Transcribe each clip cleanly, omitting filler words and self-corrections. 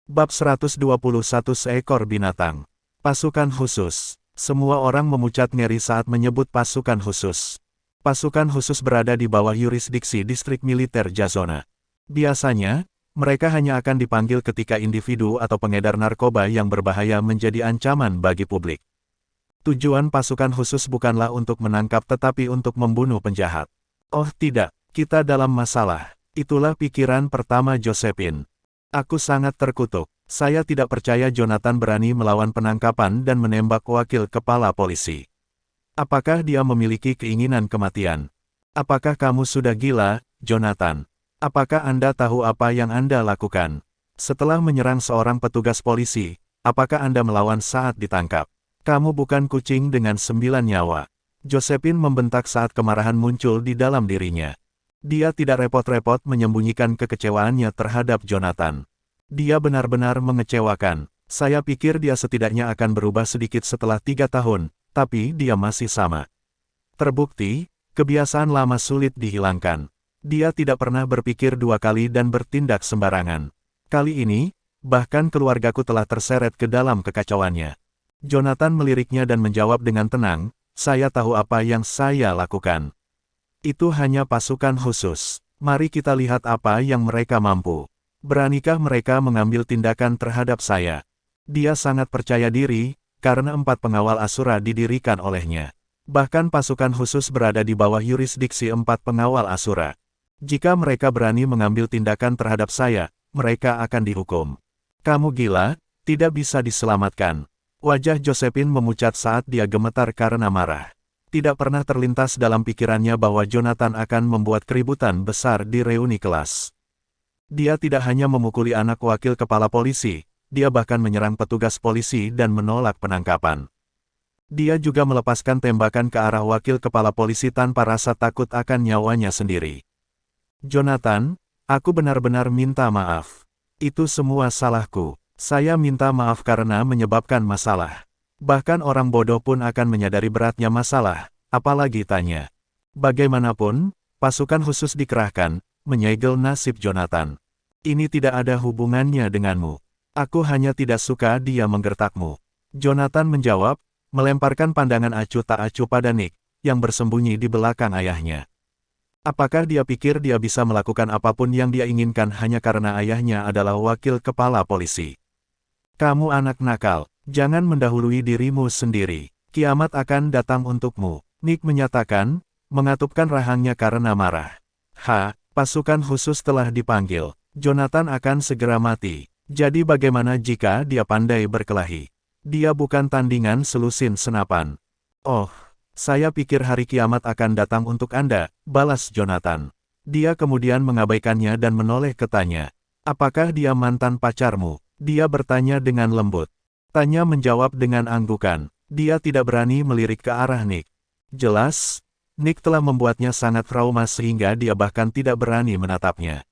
Bab 121 Seekor binatang. Pasukan khusus. Semua orang memucat ngeri saat menyebut pasukan khusus. Pasukan khusus berada di bawah yurisdiksi distrik militer Jazona. Biasanya, mereka hanya akan dipanggil ketika individu atau pengedar narkoba yang berbahaya menjadi ancaman bagi publik. Tujuan pasukan khusus bukanlah untuk menangkap tetapi untuk membunuh penjahat. Oh tidak, kita dalam masalah. Itulah pikiran pertama Josephine. Aku sangat terkutuk. Saya tidak percaya Jonathan berani melawan penangkapan dan menembak wakil kepala polisi. Apakah dia memiliki keinginan kematian? Apakah kamu sudah gila, Jonathan? Apakah Anda tahu apa yang Anda lakukan? Setelah menyerang seorang petugas polisi, apakah Anda melawan saat ditangkap? Kamu bukan kucing dengan 9 nyawa. Josephine membentak saat kemarahan muncul di dalam dirinya. Dia tidak repot-repot menyembunyikan kekecewaannya terhadap Jonathan. Dia benar-benar mengecewakan. Saya pikir dia setidaknya akan berubah sedikit setelah 3 tahun, tapi dia masih sama. Terbukti, kebiasaan lama sulit dihilangkan. Dia tidak pernah berpikir 2 kali dan bertindak sembarangan. Kali ini, bahkan keluargaku telah terseret ke dalam kekacauannya. Jonathan meliriknya dan menjawab dengan tenang, saya tahu apa yang saya lakukan. Itu hanya pasukan khusus. Mari kita lihat apa yang mereka mampu. Beranikah mereka mengambil tindakan terhadap saya? Dia sangat percaya diri, karena 4 pengawal Asura didirikan olehnya. Bahkan pasukan khusus berada di bawah yurisdiksi 4 pengawal Asura. Jika mereka berani mengambil tindakan terhadap saya, mereka akan dihukum. Kamu gila, tidak bisa diselamatkan. Wajah Josephine memucat saat dia gemetar karena marah. Tidak pernah terlintas dalam pikirannya bahwa Jonathan akan membuat keributan besar di reuni kelas. Dia tidak hanya memukuli anak wakil kepala polisi, dia bahkan menyerang petugas polisi dan menolak penangkapan. Dia juga melepaskan tembakan ke arah wakil kepala polisi tanpa rasa takut akan nyawanya sendiri. Jonathan, aku benar-benar minta maaf. Itu semua salahku. Saya minta maaf karena menyebabkan masalah. Bahkan orang bodoh pun akan menyadari beratnya masalah, apalagi tanya. Bagaimanapun, pasukan khusus dikerahkan, menyegel nasib Jonathan. Ini tidak ada hubungannya denganmu. Aku hanya tidak suka dia menggertakmu. Jonathan menjawab, melemparkan pandangan acuh tak acuh pada Nick, yang bersembunyi di belakang ayahnya. Apakah dia pikir dia bisa melakukan apapun yang dia inginkan hanya karena ayahnya adalah wakil kepala polisi? Kamu anak nakal. Jangan mendahului dirimu sendiri. Kiamat akan datang untukmu. Nick menyatakan, mengatupkan rahangnya karena marah. Pasukan khusus telah dipanggil. Jonathan akan segera mati. Jadi bagaimana jika dia pandai berkelahi? Dia bukan tandingan selusin senapan. Oh, saya pikir hari kiamat akan datang untuk Anda, balas Jonathan. Dia kemudian mengabaikannya dan menoleh ke Tanya. Apakah dia mantan pacarmu? Dia bertanya dengan lembut. Tanya menjawab dengan anggukan. Dia tidak berani melirik ke arah Nick. Jelas, Nick telah membuatnya sangat trauma sehingga dia bahkan tidak berani menatapnya.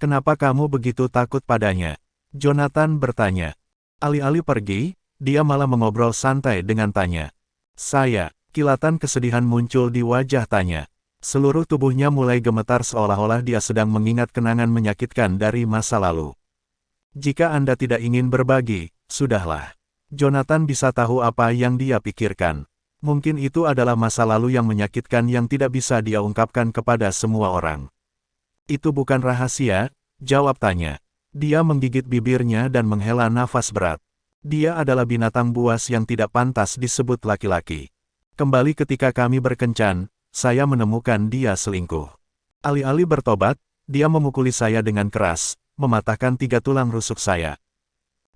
Kenapa kamu begitu takut padanya? Jonathan bertanya. Alih-alih pergi, dia malah mengobrol santai dengan Tanya. Kilatan kesedihan muncul di wajah Tanya. Seluruh tubuhnya mulai gemetar seolah-olah dia sedang mengingat kenangan menyakitkan dari masa lalu. Jika Anda tidak ingin berbagi, sudahlah. Jonathan bisa tahu apa yang dia pikirkan. Mungkin itu adalah masa lalu yang menyakitkan yang tidak bisa dia ungkapkan kepada semua orang. Itu bukan rahasia, jawab Tanya. Dia menggigit bibirnya dan menghela nafas berat. Dia adalah binatang buas yang tidak pantas disebut laki-laki. Kembali ketika kami berkencan, saya menemukan dia selingkuh. Alih-alih bertobat, dia memukuli saya dengan keras, mematahkan 3 tulang rusuk saya.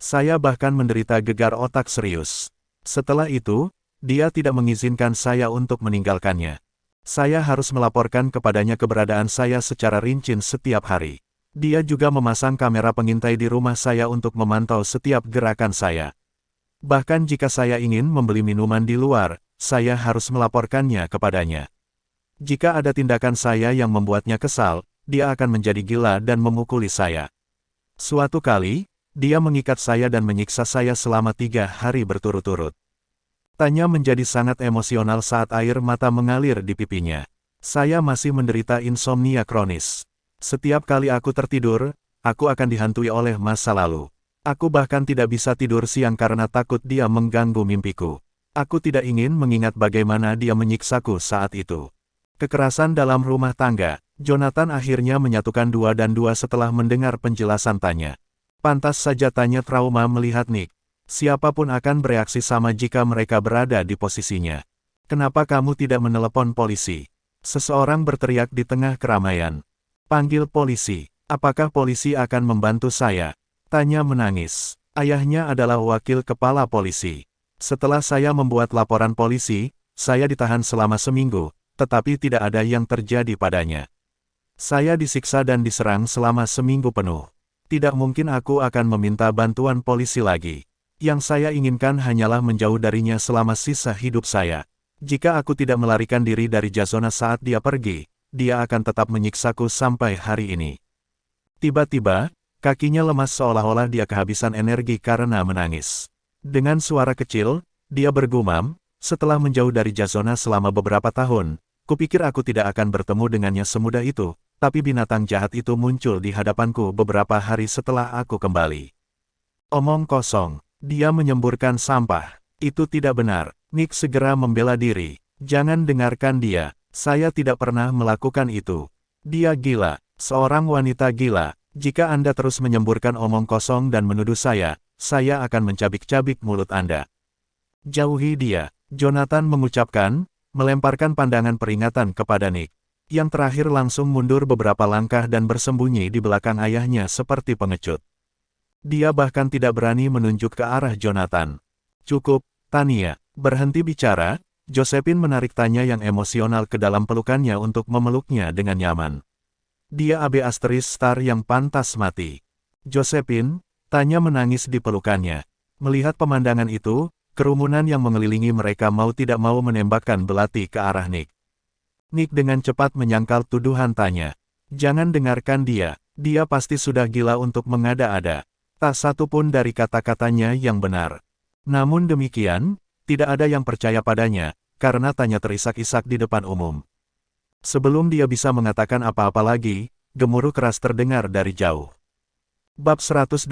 Saya bahkan menderita gegar otak serius. Setelah itu, dia tidak mengizinkan saya untuk meninggalkannya. Saya harus melaporkan kepadanya keberadaan saya secara rinci setiap hari. Dia juga memasang kamera pengintai di rumah saya untuk memantau setiap gerakan saya. Bahkan jika saya ingin membeli minuman di luar, saya harus melaporkannya kepadanya. Jika ada tindakan saya yang membuatnya kesal, dia akan menjadi gila dan memukuli saya. Suatu kali, dia mengikat saya dan menyiksa saya selama 3 hari berturut-turut. Tanya menjadi sangat emosional saat air mata mengalir di pipinya. Saya masih menderita insomnia kronis. Setiap kali aku tertidur, aku akan dihantui oleh masa lalu. Aku bahkan tidak bisa tidur siang karena takut dia mengganggu mimpiku. Aku tidak ingin mengingat bagaimana dia menyiksaku saat itu. Kekerasan dalam rumah tangga. Jonathan akhirnya menyatukan 2 dan 2 setelah mendengar penjelasan Tanya. Pantas saja Tanya trauma melihat Nick. Siapapun akan bereaksi sama jika mereka berada di posisinya. Kenapa kamu tidak menelepon polisi? Seseorang berteriak di tengah keramaian. Panggil polisi. Apakah polisi akan membantu saya? Tanya menangis. Ayahnya adalah wakil kepala polisi. Setelah saya membuat laporan polisi, saya ditahan selama seminggu, tetapi tidak ada yang terjadi padanya. Saya disiksa dan diserang selama seminggu penuh. Tidak mungkin aku akan meminta bantuan polisi lagi. Yang saya inginkan hanyalah menjauh darinya selama sisa hidup saya. Jika aku tidak melarikan diri dari Jasona saat dia pergi, dia akan tetap menyiksaku sampai hari ini. Tiba-tiba, kakinya lemas seolah-olah dia kehabisan energi karena menangis. Dengan suara kecil, dia bergumam, setelah menjauh dari Jasona selama beberapa tahun, kupikir aku tidak akan bertemu dengannya semudah itu, tapi binatang jahat itu muncul di hadapanku beberapa hari setelah aku kembali. Omong kosong, dia menyemburkan sampah. Itu tidak benar. Nick segera membela diri. Jangan dengarkan dia, saya tidak pernah melakukan itu. Dia gila, seorang wanita gila. Jika Anda terus menyemburkan omong kosong dan menuduh saya akan mencabik-cabik mulut Anda. Jauhi dia, Jonathan mengucapkan, melemparkan pandangan peringatan kepada Nick. Yang terakhir langsung mundur beberapa langkah dan bersembunyi di belakang ayahnya seperti pengecut. Dia bahkan tidak berani menunjuk ke arah Jonathan. Cukup, Tanya, berhenti bicara. Josephine menarik Tanya yang emosional ke dalam pelukannya untuk memeluknya dengan nyaman. Dia AB * star yang pantas mati. Josephine, Tanya menangis di pelukannya. Melihat pemandangan itu, kerumunan yang mengelilingi mereka mau tidak mau menembakkan belati ke arah Nick. Nick dengan cepat menyangkal tuduhan Tanya. Jangan dengarkan dia, dia pasti sudah gila untuk mengada-ada. Tak satu pun dari kata-katanya yang benar. Namun demikian, tidak ada yang percaya padanya, karena Tanya terisak-isak di depan umum. Sebelum dia bisa mengatakan apa-apa lagi, gemuruh keras terdengar dari jauh. Bab 122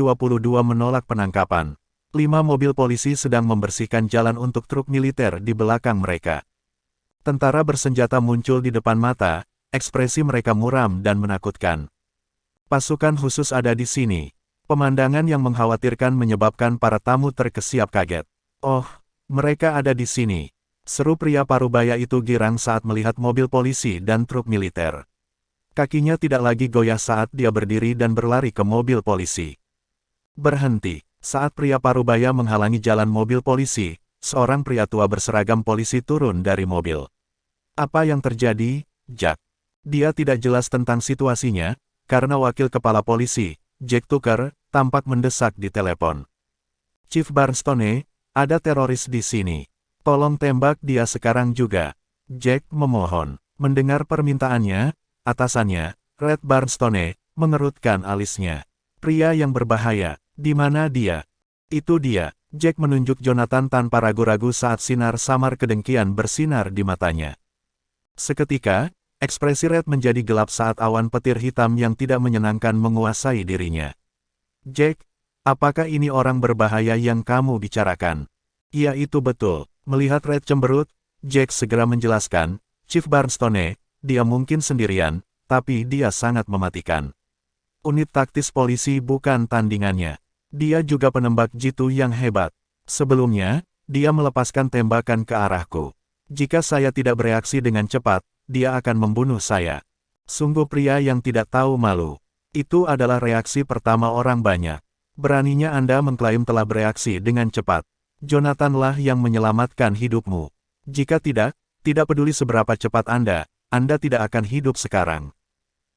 menolak penangkapan. 5 mobil polisi sedang membersihkan jalan untuk truk militer di belakang mereka. Tentara bersenjata muncul di depan mata, ekspresi mereka muram dan menakutkan. Pasukan khusus ada di sini. Pemandangan yang mengkhawatirkan menyebabkan para tamu terkesiap kaget. Oh, mereka ada di sini. Seru pria parubaya itu girang saat melihat mobil polisi dan truk militer. Kakinya tidak lagi goyah saat dia berdiri dan berlari ke mobil polisi. Berhenti. Saat pria parubaya menghalangi jalan mobil polisi, seorang pria tua berseragam polisi turun dari mobil. Apa yang terjadi, Jack? Dia tidak jelas tentang situasinya, karena wakil kepala polisi, Jack Tucker, tampak mendesak di telepon. Chief Barnstone, ada teroris di sini. Tolong tembak dia sekarang juga. Jack memohon. Mendengar permintaannya, atasannya, Red Barnstone, mengerutkan alisnya. Pria yang berbahaya, di mana dia? Itu dia. Jack menunjuk Jonathan tanpa ragu-ragu saat sinar samar kedengkian bersinar di matanya. Seketika, ekspresi Red menjadi gelap saat awan petir hitam yang tidak menyenangkan menguasai dirinya. Jack, apakah ini orang berbahaya yang kamu bicarakan? Iya itu betul. Melihat Red cemberut, Jack segera menjelaskan, Chief Barnstone, dia mungkin sendirian, tapi dia sangat mematikan. Unit taktis polisi bukan tandingannya. Dia juga penembak jitu yang hebat. Sebelumnya, dia melepaskan tembakan ke arahku. Jika saya tidak bereaksi dengan cepat, dia akan membunuh saya. Sungguh pria yang tidak tahu malu. Itu adalah reaksi pertama orang banyak. Beraninya Anda mengklaim telah bereaksi dengan cepat. Jonathan-lah yang menyelamatkan hidupmu. Jika tidak peduli seberapa cepat Anda tidak akan hidup sekarang.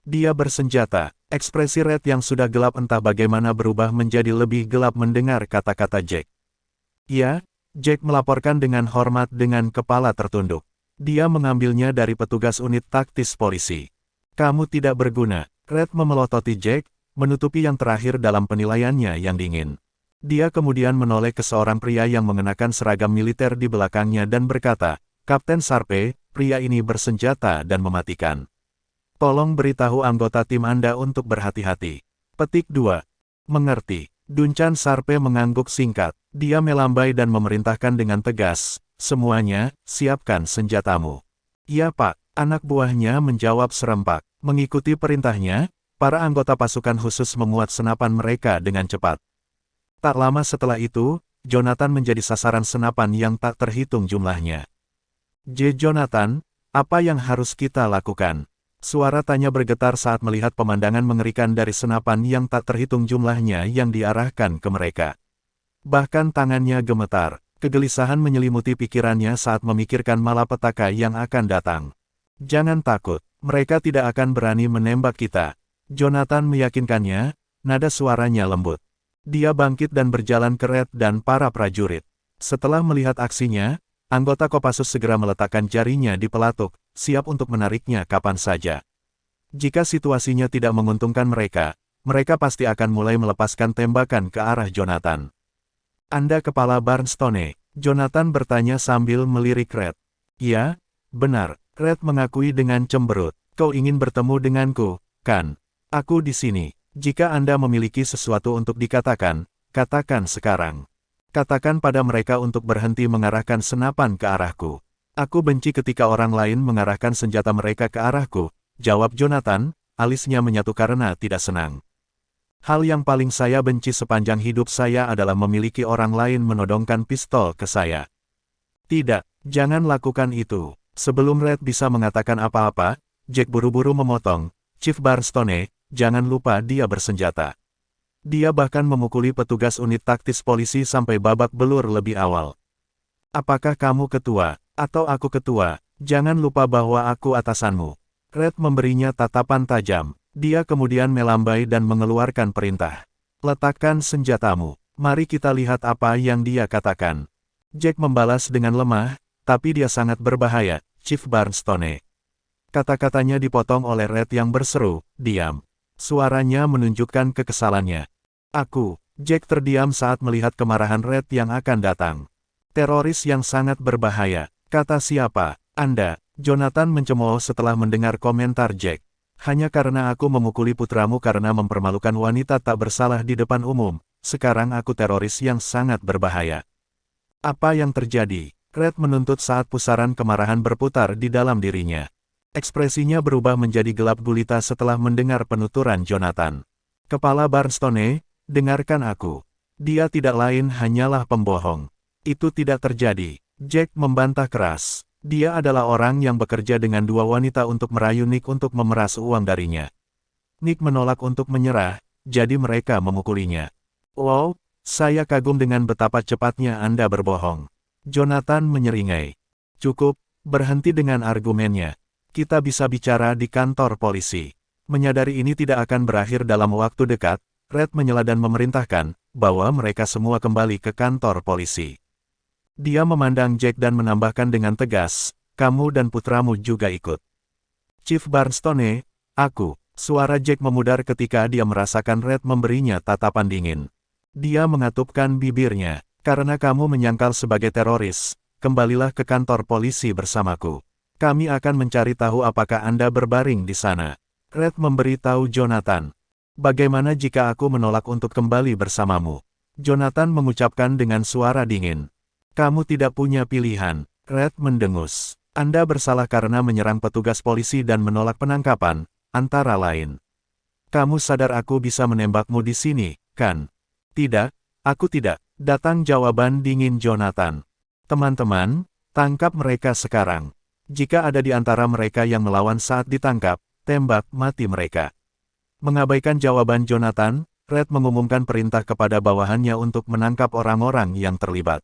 Dia bersenjata. Ekspresi Red yang sudah gelap entah bagaimana berubah menjadi lebih gelap mendengar kata-kata Jack. Ya, Jack melaporkan dengan hormat dengan kepala tertunduk. Dia mengambilnya dari petugas unit taktis polisi. Kamu tidak berguna. Red memelototi Jack, menutupi yang terakhir dalam penilaiannya yang dingin. Dia kemudian menoleh ke seorang pria yang mengenakan seragam militer di belakangnya dan berkata, Kapten Sharpe, pria ini bersenjata dan mematikan. Tolong beritahu anggota tim Anda untuk berhati-hati. Petik 2. Mengerti. Duncan Sharpe mengangguk singkat. Dia melambai dan memerintahkan dengan tegas, "Semuanya, siapkan senjatamu." "Iya Pak," anak buahnya menjawab serempak. Mengikuti perintahnya, para anggota pasukan khusus memuat senapan mereka dengan cepat. Tak lama setelah itu, Jonathan menjadi sasaran senapan yang tak terhitung jumlahnya. Jonathan, apa yang harus kita lakukan?" Suara tanya bergetar saat melihat pemandangan mengerikan dari senapan yang tak terhitung jumlahnya yang diarahkan ke mereka. Bahkan tangannya gemetar, kegelisahan menyelimuti pikirannya saat memikirkan malapetaka yang akan datang. "Jangan takut, mereka tidak akan berani menembak kita." Jonathan meyakinkannya, nada suaranya lembut. Dia bangkit dan berjalan ke Red dan para prajurit. Setelah melihat aksinya, anggota Kopassus segera meletakkan jarinya di pelatuk, siap untuk menariknya kapan saja. Jika situasinya tidak menguntungkan mereka, mereka pasti akan mulai melepaskan tembakan ke arah Jonathan. "Anda kepala Barnstone?" Jonathan bertanya sambil melirik Red. "Ya, benar," Red mengakui dengan cemberut. "Kau ingin bertemu denganku, kan? Aku di sini. Jika Anda memiliki sesuatu untuk dikatakan, katakan sekarang. Katakan pada mereka untuk berhenti mengarahkan senapan ke arahku." "Aku benci ketika orang lain mengarahkan senjata mereka ke arahku," jawab Jonathan, alisnya menyatu karena tidak senang. "Hal yang paling saya benci sepanjang hidup saya adalah memiliki orang lain menodongkan pistol ke saya." "Tidak, jangan lakukan itu." Sebelum Red bisa mengatakan apa-apa, Jack buru-buru memotong, "Chief Barnstone, jangan lupa dia bersenjata." Dia bahkan memukuli petugas unit taktis polisi sampai babak belur lebih awal. "Apakah kamu ketua, atau aku ketua? Jangan lupa bahwa aku atasanmu." Red memberinya tatapan tajam. Dia kemudian melambai dan mengeluarkan perintah. "Letakkan senjatamu. Mari kita lihat apa yang dia katakan." Jack membalas dengan lemah, "Tapi dia sangat berbahaya, Chief Barnstone." Kata-katanya dipotong oleh Red yang berseru, "Diam." Suaranya menunjukkan kekesalannya. Jack terdiam saat melihat kemarahan Red yang akan datang. "Teroris yang sangat berbahaya. Kata siapa? Anda?" Jonathan mencemooh setelah mendengar komentar Jack. "Hanya karena aku memukuli putramu karena mempermalukan wanita tak bersalah di depan umum, sekarang aku teroris yang sangat berbahaya." "Apa yang terjadi?" Red menuntut saat pusaran kemarahan berputar di dalam dirinya. Ekspresinya berubah menjadi gelap gulita setelah mendengar penuturan Jonathan. "Kepala Barnstone, dengarkan aku. Dia tidak lain hanyalah pembohong. Itu tidak terjadi." Jack membantah keras. Dia adalah orang yang bekerja dengan dua wanita untuk merayu Nick untuk memeras uang darinya. Nick menolak untuk menyerah, jadi mereka memukulinya. "Wow, saya kagum dengan betapa cepatnya Anda berbohong." Jonathan menyeringai. "Cukup, berhenti dengan argumennya. Kita bisa bicara di kantor polisi." Menyadari ini tidak akan berakhir dalam waktu dekat, Red menyela dan memerintahkan bahwa mereka semua kembali ke kantor polisi. Dia memandang Jack dan menambahkan dengan tegas, "Kamu dan putramu juga ikut." "Chief Barnstone, aku." Suara Jack memudar ketika dia merasakan Red memberinya tatapan dingin. Dia mengatupkan bibirnya. "Karena kamu menyangkal sebagai teroris, kembalilah ke kantor polisi bersamaku. Kami akan mencari tahu apakah Anda berbaring di sana." Red memberitahu Jonathan. "Bagaimana jika aku menolak untuk kembali bersamamu?" Jonathan mengucapkan dengan suara dingin. "Kamu tidak punya pilihan." Red mendengus. "Anda bersalah karena menyerang petugas polisi dan menolak penangkapan, antara lain. Kamu sadar aku bisa menembakmu di sini, kan?" "Tidak, aku tidak." Datang jawaban dingin Jonathan. "Teman-teman, tangkap mereka sekarang. Jika ada di antara mereka yang melawan saat ditangkap, tembak mati mereka." Mengabaikan jawaban Jonathan, Red mengumumkan perintah kepada bawahannya untuk menangkap orang-orang yang terlibat.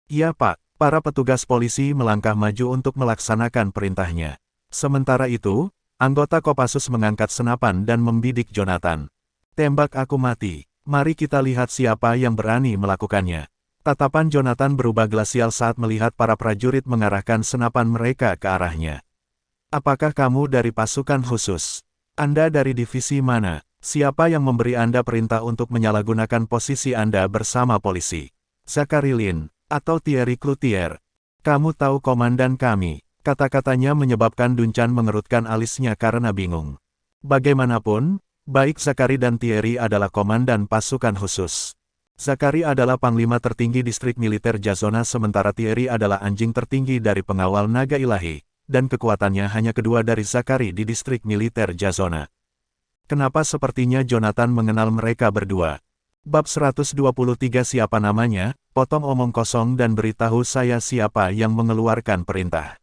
"Iya Pak." Para petugas polisi melangkah maju untuk melaksanakan perintahnya. Sementara itu, anggota Kopassus mengangkat senapan dan membidik Jonathan. "Tembak aku mati. Mari kita lihat siapa yang berani melakukannya." Tatapan Jonathan berubah glasial saat melihat para prajurit mengarahkan senapan mereka ke arahnya. "Apakah kamu dari pasukan khusus? Anda dari divisi mana? Siapa yang memberi Anda perintah untuk menyalahgunakan posisi Anda bersama polisi? Zachary Lynn atau Thierry Cloutier? Kamu tahu komandan kami." Kata-katanya menyebabkan Duncan mengerutkan alisnya karena bingung. Bagaimanapun, Baik Zachary dan Thierry adalah komandan pasukan khusus. Zachary adalah panglima tertinggi distrik militer Jazona sementara Thierry adalah anjing tertinggi dari pengawal naga ilahi, dan kekuatannya hanya kedua dari Zachary di distrik militer Jazona. Kenapa sepertinya Jonathan mengenal mereka berdua? Bab 123 Siapa namanya? Potong omong kosong dan beritahu saya siapa yang mengeluarkan perintah.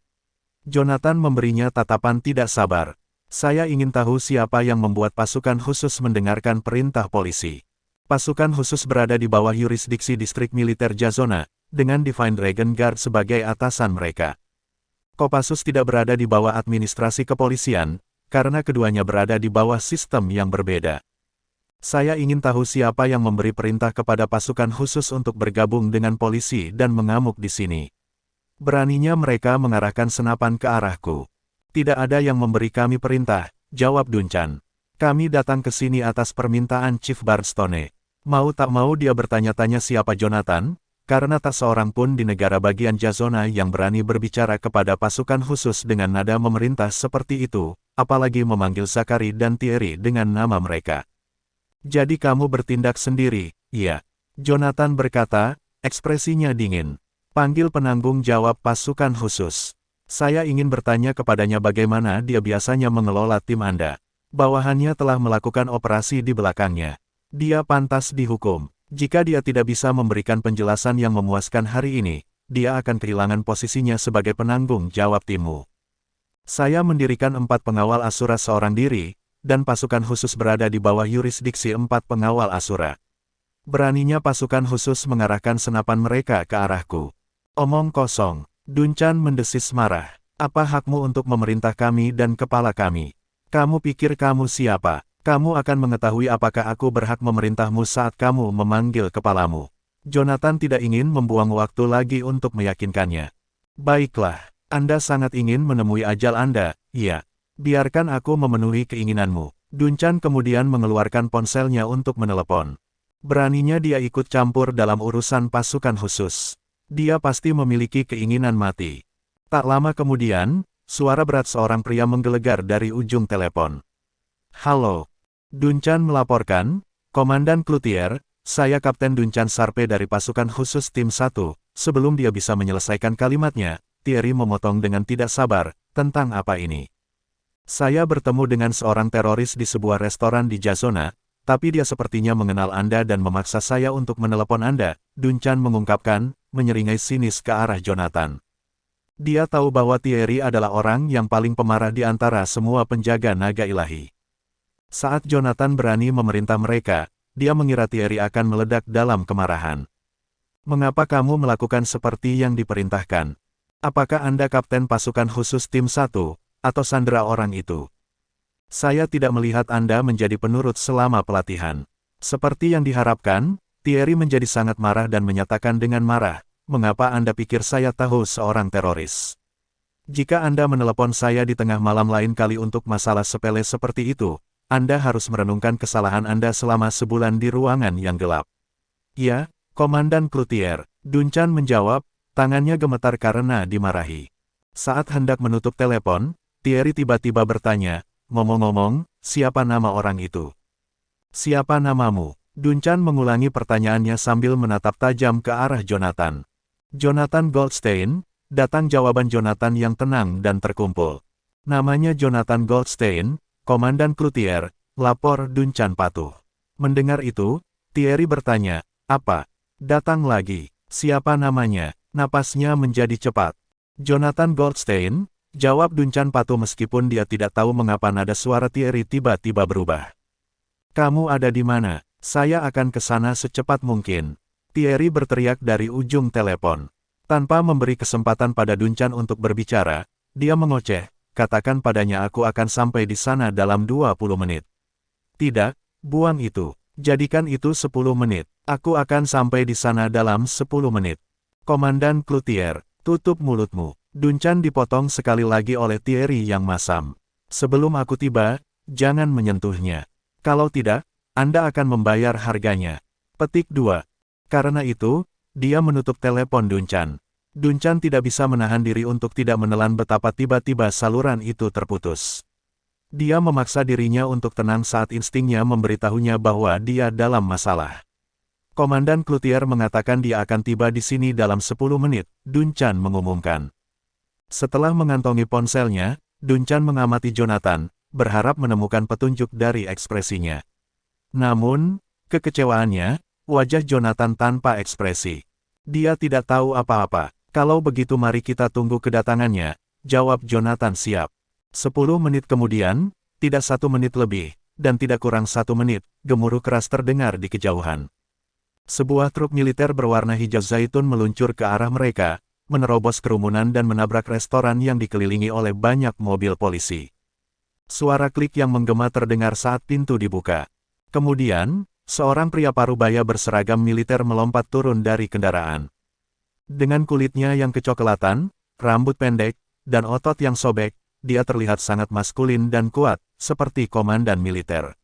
Jonathan memberinya tatapan tidak sabar. Saya ingin tahu siapa yang membuat pasukan khusus mendengarkan perintah polisi. Pasukan khusus berada di bawah yurisdiksi distrik militer Jazona, dengan Divine Dragon Guard sebagai atasan mereka. Kopassus tidak berada di bawah administrasi kepolisian, karena keduanya berada di bawah sistem yang berbeda. Saya ingin tahu siapa yang memberi perintah kepada pasukan khusus untuk bergabung dengan polisi dan mengamuk di sini. Beraninya mereka mengarahkan senapan ke arahku. Tidak ada yang memberi kami perintah, jawab Duncan. Kami datang ke sini atas permintaan Chief Bardstone. Mau tak mau dia bertanya-tanya siapa Jonathan, karena tak seorang pun di negara bagian Jazona yang berani berbicara kepada pasukan khusus dengan nada memerintah seperti itu, apalagi memanggil Zachary dan Thierry dengan nama mereka. Jadi kamu bertindak sendiri, iya. Jonathan berkata, ekspresinya dingin. Panggil penanggung jawab pasukan khusus. Saya ingin bertanya kepadanya bagaimana dia biasanya mengelola tim Anda. Bawahannya telah melakukan operasi di belakangnya. Dia pantas dihukum. Jika dia tidak bisa memberikan penjelasan yang memuaskan hari ini, dia akan kehilangan posisinya sebagai penanggung jawab timmu. Saya mendirikan 4 pengawal Asura seorang diri, dan pasukan khusus berada di bawah yurisdiksi 4 pengawal Asura. Beraninya pasukan khusus mengarahkan senapan mereka ke arahku. Omong kosong. Duncan mendesis marah. Apa hakmu untuk memerintah kami dan kepala kami? Kamu pikir kamu siapa? Kamu akan mengetahui apakah aku berhak memerintahmu saat kamu memanggil kepalamu. Jonathan tidak ingin membuang waktu lagi untuk meyakinkannya. Baiklah, Anda sangat ingin menemui ajal Anda, iya. Biarkan aku memenuhi keinginanmu. Duncan kemudian mengeluarkan ponselnya untuk menelepon. Beraninya dia ikut campur dalam urusan pasukan khusus. Dia pasti memiliki keinginan mati. Tak lama kemudian, suara berat seorang pria menggelegar dari ujung telepon. Halo. Duncan melaporkan, Komandan Cloutier, saya Kapten Duncan Sharpe dari pasukan khusus tim 1. Sebelum dia bisa menyelesaikan kalimatnya, Thierry memotong dengan tidak sabar, tentang apa ini? Saya bertemu dengan seorang teroris di sebuah restoran di Jazona, tapi dia sepertinya mengenal Anda dan memaksa saya untuk menelepon Anda, Duncan mengungkapkan, menyeringai sinis ke arah Jonathan. Dia tahu bahwa Thierry adalah orang yang paling pemarah di antara semua penjaga naga ilahi. Saat Jonathan berani memerintah mereka, dia mengira Thierry akan meledak dalam kemarahan. Mengapa kamu melakukan seperti yang diperintahkan? Apakah Anda kapten pasukan khusus tim 1? Atau sandera orang itu? Saya tidak melihat Anda menjadi penurut selama pelatihan. Seperti yang diharapkan, Thierry menjadi sangat marah dan menyatakan dengan marah, mengapa Anda pikir saya tahu seorang teroris? Jika Anda menelepon saya di tengah malam lain kali untuk masalah sepele seperti itu, Anda harus merenungkan kesalahan Anda selama sebulan di ruangan yang gelap. Ya, Komandan Cloutier, Duncan menjawab, tangannya gemetar karena dimarahi. Saat hendak menutup telepon, Thierry tiba-tiba bertanya, ngomong-ngomong, siapa nama orang itu? Siapa namamu? Duncan mengulangi pertanyaannya sambil menatap tajam ke arah Jonathan. Jonathan Goldstein, datang jawaban Jonathan yang tenang dan terkumpul. Namanya Jonathan Goldstein, Komandan Cloutier, lapor Duncan patuh. Mendengar itu, Thierry bertanya, apa? Datang lagi, siapa namanya? Napasnya menjadi cepat. Jonathan Goldstein, jawab Duncan patuh meskipun dia tidak tahu mengapa nada suara Thierry tiba-tiba berubah. Kamu ada di mana? Saya akan ke sana secepat mungkin. Thierry berteriak dari ujung telepon. Tanpa memberi kesempatan pada Duncan untuk berbicara, dia mengoceh, katakan padanya aku akan sampai di sana dalam 20 menit. Tidak, buang itu. Jadikan itu 10 menit. Aku akan sampai di sana dalam 10 menit. Komandan Cloutier, tutup mulutmu. Duncan dipotong sekali lagi oleh Thierry yang masam. Sebelum aku tiba, jangan menyentuhnya. Kalau tidak, Anda akan membayar harganya. Petik 2. Karena itu, dia menutup telepon Duncan. Duncan tidak bisa menahan diri untuk tidak menelan betapa tiba-tiba saluran itu terputus. Dia memaksa dirinya untuk tenang saat instingnya memberitahunya bahwa dia dalam masalah. Komandan Cloutier mengatakan dia akan tiba di sini dalam 10 menit, Duncan mengumumkan. Setelah mengantongi ponselnya, Duncan mengamati Jonathan, berharap menemukan petunjuk dari ekspresinya. Namun, kekecewaannya, wajah Jonathan tanpa ekspresi. Dia tidak tahu apa-apa. Kalau begitu mari kita tunggu kedatangannya, jawab Jonathan siap. 10 menit kemudian, tidak 1 menit lebih, dan tidak kurang 1 menit, gemuruh keras terdengar di kejauhan. Sebuah truk militer berwarna hijau zaitun meluncur ke arah mereka, menerobos kerumunan dan menabrak restoran yang dikelilingi oleh banyak mobil polisi. Suara klik yang menggema terdengar saat pintu dibuka. Kemudian, seorang pria parubaya berseragam militer melompat turun dari kendaraan. Dengan kulitnya yang kecoklatan, rambut pendek, dan otot yang sobek, dia terlihat sangat maskulin dan kuat, seperti komandan militer.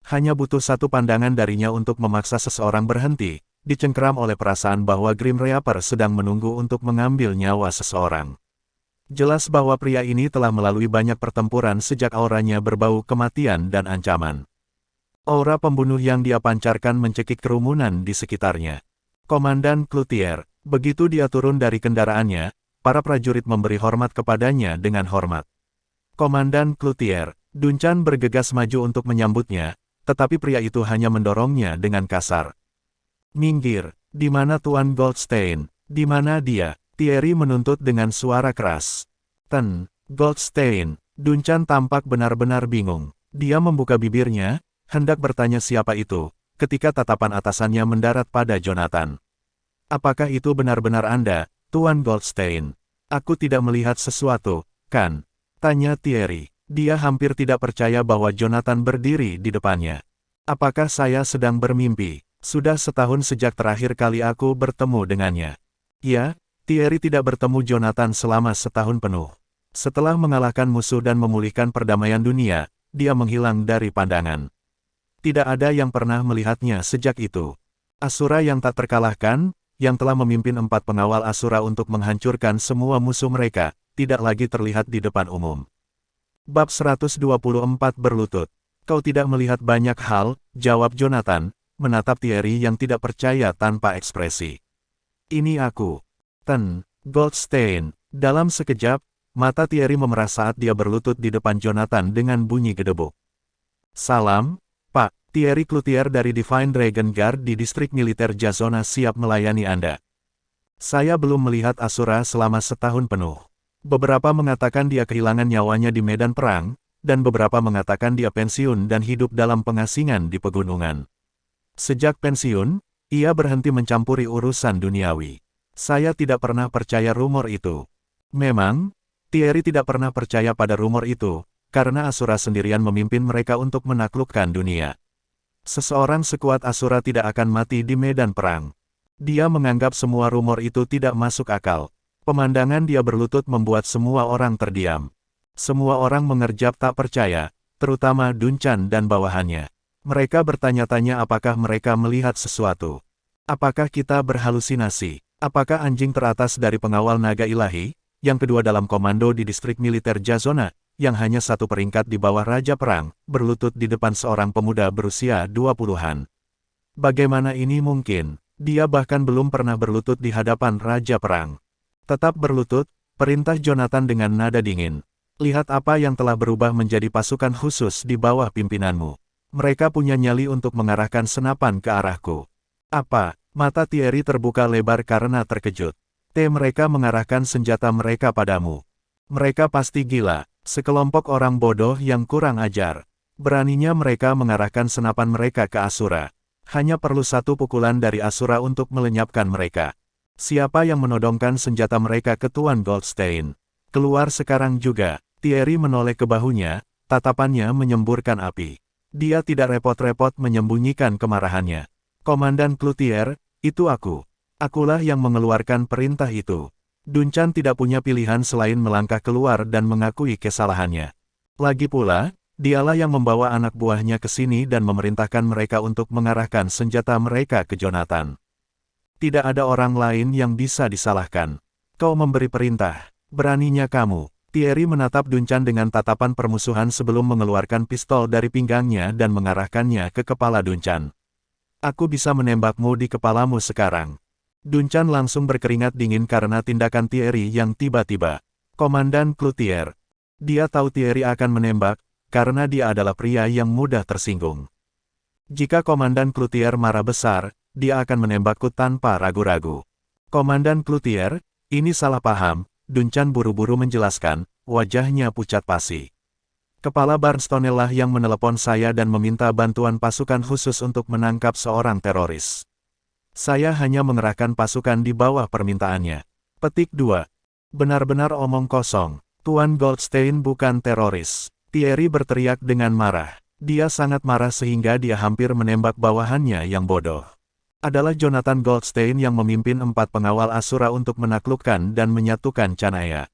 Hanya butuh satu pandangan darinya untuk memaksa seseorang berhenti, dicengkeram oleh perasaan bahwa Grim Reaper sedang menunggu untuk mengambil nyawa seseorang. Jelas bahwa pria ini telah melalui banyak pertempuran sejak auranya berbau kematian dan ancaman. Aura pembunuh yang dia pancarkan mencekik kerumunan di sekitarnya. Komandan Cloutier, begitu dia turun dari kendaraannya, para prajurit memberi hormat kepadanya dengan hormat. Komandan Cloutier, Duncan bergegas maju untuk menyambutnya, tetapi pria itu hanya mendorongnya dengan kasar. Minggir, di mana Tuan Goldstein? Di mana dia? Thierry menuntut dengan suara keras. Goldstein. Duncan tampak benar-benar bingung. Dia membuka bibirnya, hendak bertanya siapa itu, ketika tatapan atasannya mendarat pada Jonathan. Apakah itu benar-benar Anda, Tuan Goldstein? Aku tidak melihat sesuatu, kan? Tanya Thierry. Dia hampir tidak percaya bahwa Jonathan berdiri di depannya. Apakah saya sedang bermimpi? Sudah setahun sejak terakhir kali aku bertemu dengannya. Ya, Thierry tidak bertemu Jonathan selama setahun penuh. Setelah mengalahkan musuh dan memulihkan perdamaian dunia, dia menghilang dari pandangan. Tidak ada yang pernah melihatnya sejak itu. Asura yang tak terkalahkan, yang telah memimpin 4 pengawal Asura untuk menghancurkan semua musuh mereka, tidak lagi terlihat di depan umum. Bab 124 berlutut. Kau tidak melihat banyak hal, jawab Jonathan, menatap Thierry yang tidak percaya tanpa ekspresi. Ini aku. Goldstein. Dalam sekejap, mata Thierry memerah saat dia berlutut di depan Jonathan dengan bunyi gedebuk. Salam, Pak. Thierry Cloutier dari Divine Dragon Guard di distrik militer Jazona siap melayani Anda. Saya belum melihat Asura selama setahun penuh. Beberapa mengatakan dia kehilangan nyawanya di medan perang, dan beberapa mengatakan dia pensiun dan hidup dalam pengasingan di pegunungan. Sejak pensiun, ia berhenti mencampuri urusan duniawi. Saya tidak pernah percaya rumor itu. Memang, Thierry tidak pernah percaya pada rumor itu, karena Asura sendirian memimpin mereka untuk menaklukkan dunia. Seseorang sekuat Asura tidak akan mati di medan perang. Dia menganggap semua rumor itu tidak masuk akal. Pemandangan dia berlutut membuat semua orang terdiam. Semua orang mengerjap tak percaya, terutama Duncan dan bawahannya. Mereka bertanya-tanya apakah mereka melihat sesuatu. Apakah kita berhalusinasi? Apakah anjing teratas dari pengawal naga ilahi, yang kedua dalam komando di distrik militer Jazona, yang hanya 1 peringkat di bawah Raja Perang, berlutut di depan seorang pemuda berusia 20-an. Bagaimana ini mungkin? Dia bahkan belum pernah berlutut di hadapan Raja Perang. Tetap berlutut, perintah Jonathan dengan nada dingin. Lihat apa yang telah berubah menjadi pasukan khusus di bawah pimpinanmu. Mereka punya nyali untuk mengarahkan senapan ke arahku. Apa? Mata Thierry terbuka lebar karena terkejut. Mereka mengarahkan senjata mereka padamu. Mereka pasti gila, sekelompok orang bodoh yang kurang ajar. Beraninya mereka mengarahkan senapan mereka ke Asura. Hanya perlu 1 pukulan dari Asura untuk melenyapkan mereka. Siapa yang menodongkan senjata mereka ke Tuan Goldstein? Keluar sekarang juga. Thierry menoleh ke bahunya, tatapannya menyemburkan api. Dia tidak repot-repot menyembunyikan kemarahannya. Komandan Cloutier, itu aku. Akulah yang mengeluarkan perintah itu. Duncan tidak punya pilihan selain melangkah keluar dan mengakui kesalahannya. Lagi pula, dialah yang membawa anak buahnya ke sini dan memerintahkan mereka untuk mengarahkan senjata mereka ke Jonathan. Tidak ada orang lain yang bisa disalahkan. Kau memberi perintah. Beraninya kamu. Thierry menatap Duncan dengan tatapan permusuhan sebelum mengeluarkan pistol dari pinggangnya dan mengarahkannya ke kepala Duncan. Aku bisa menembakmu di kepalamu sekarang. Duncan langsung berkeringat dingin karena tindakan Thierry yang tiba-tiba. Komandan Cloutier. Dia tahu Thierry akan menembak, karena dia adalah pria yang mudah tersinggung. Jika Komandan Cloutier marah besar, dia akan menembakku tanpa ragu-ragu. Komandan Cloutier, ini salah paham. Duncan buru-buru menjelaskan, wajahnya pucat pasi. Kepala Barnstone lah yang menelepon saya dan meminta bantuan pasukan khusus untuk menangkap seorang teroris. Saya hanya mengerahkan pasukan di bawah permintaannya. Petik 2. Benar-benar omong kosong. Tuan Goldstein bukan teroris. Thierry berteriak dengan marah. Dia sangat marah sehingga dia hampir menembak bawahannya yang bodoh. Adalah Jonathan Goldstein yang memimpin 4 pengawal Asura untuk menaklukkan dan menyatukan Canaya.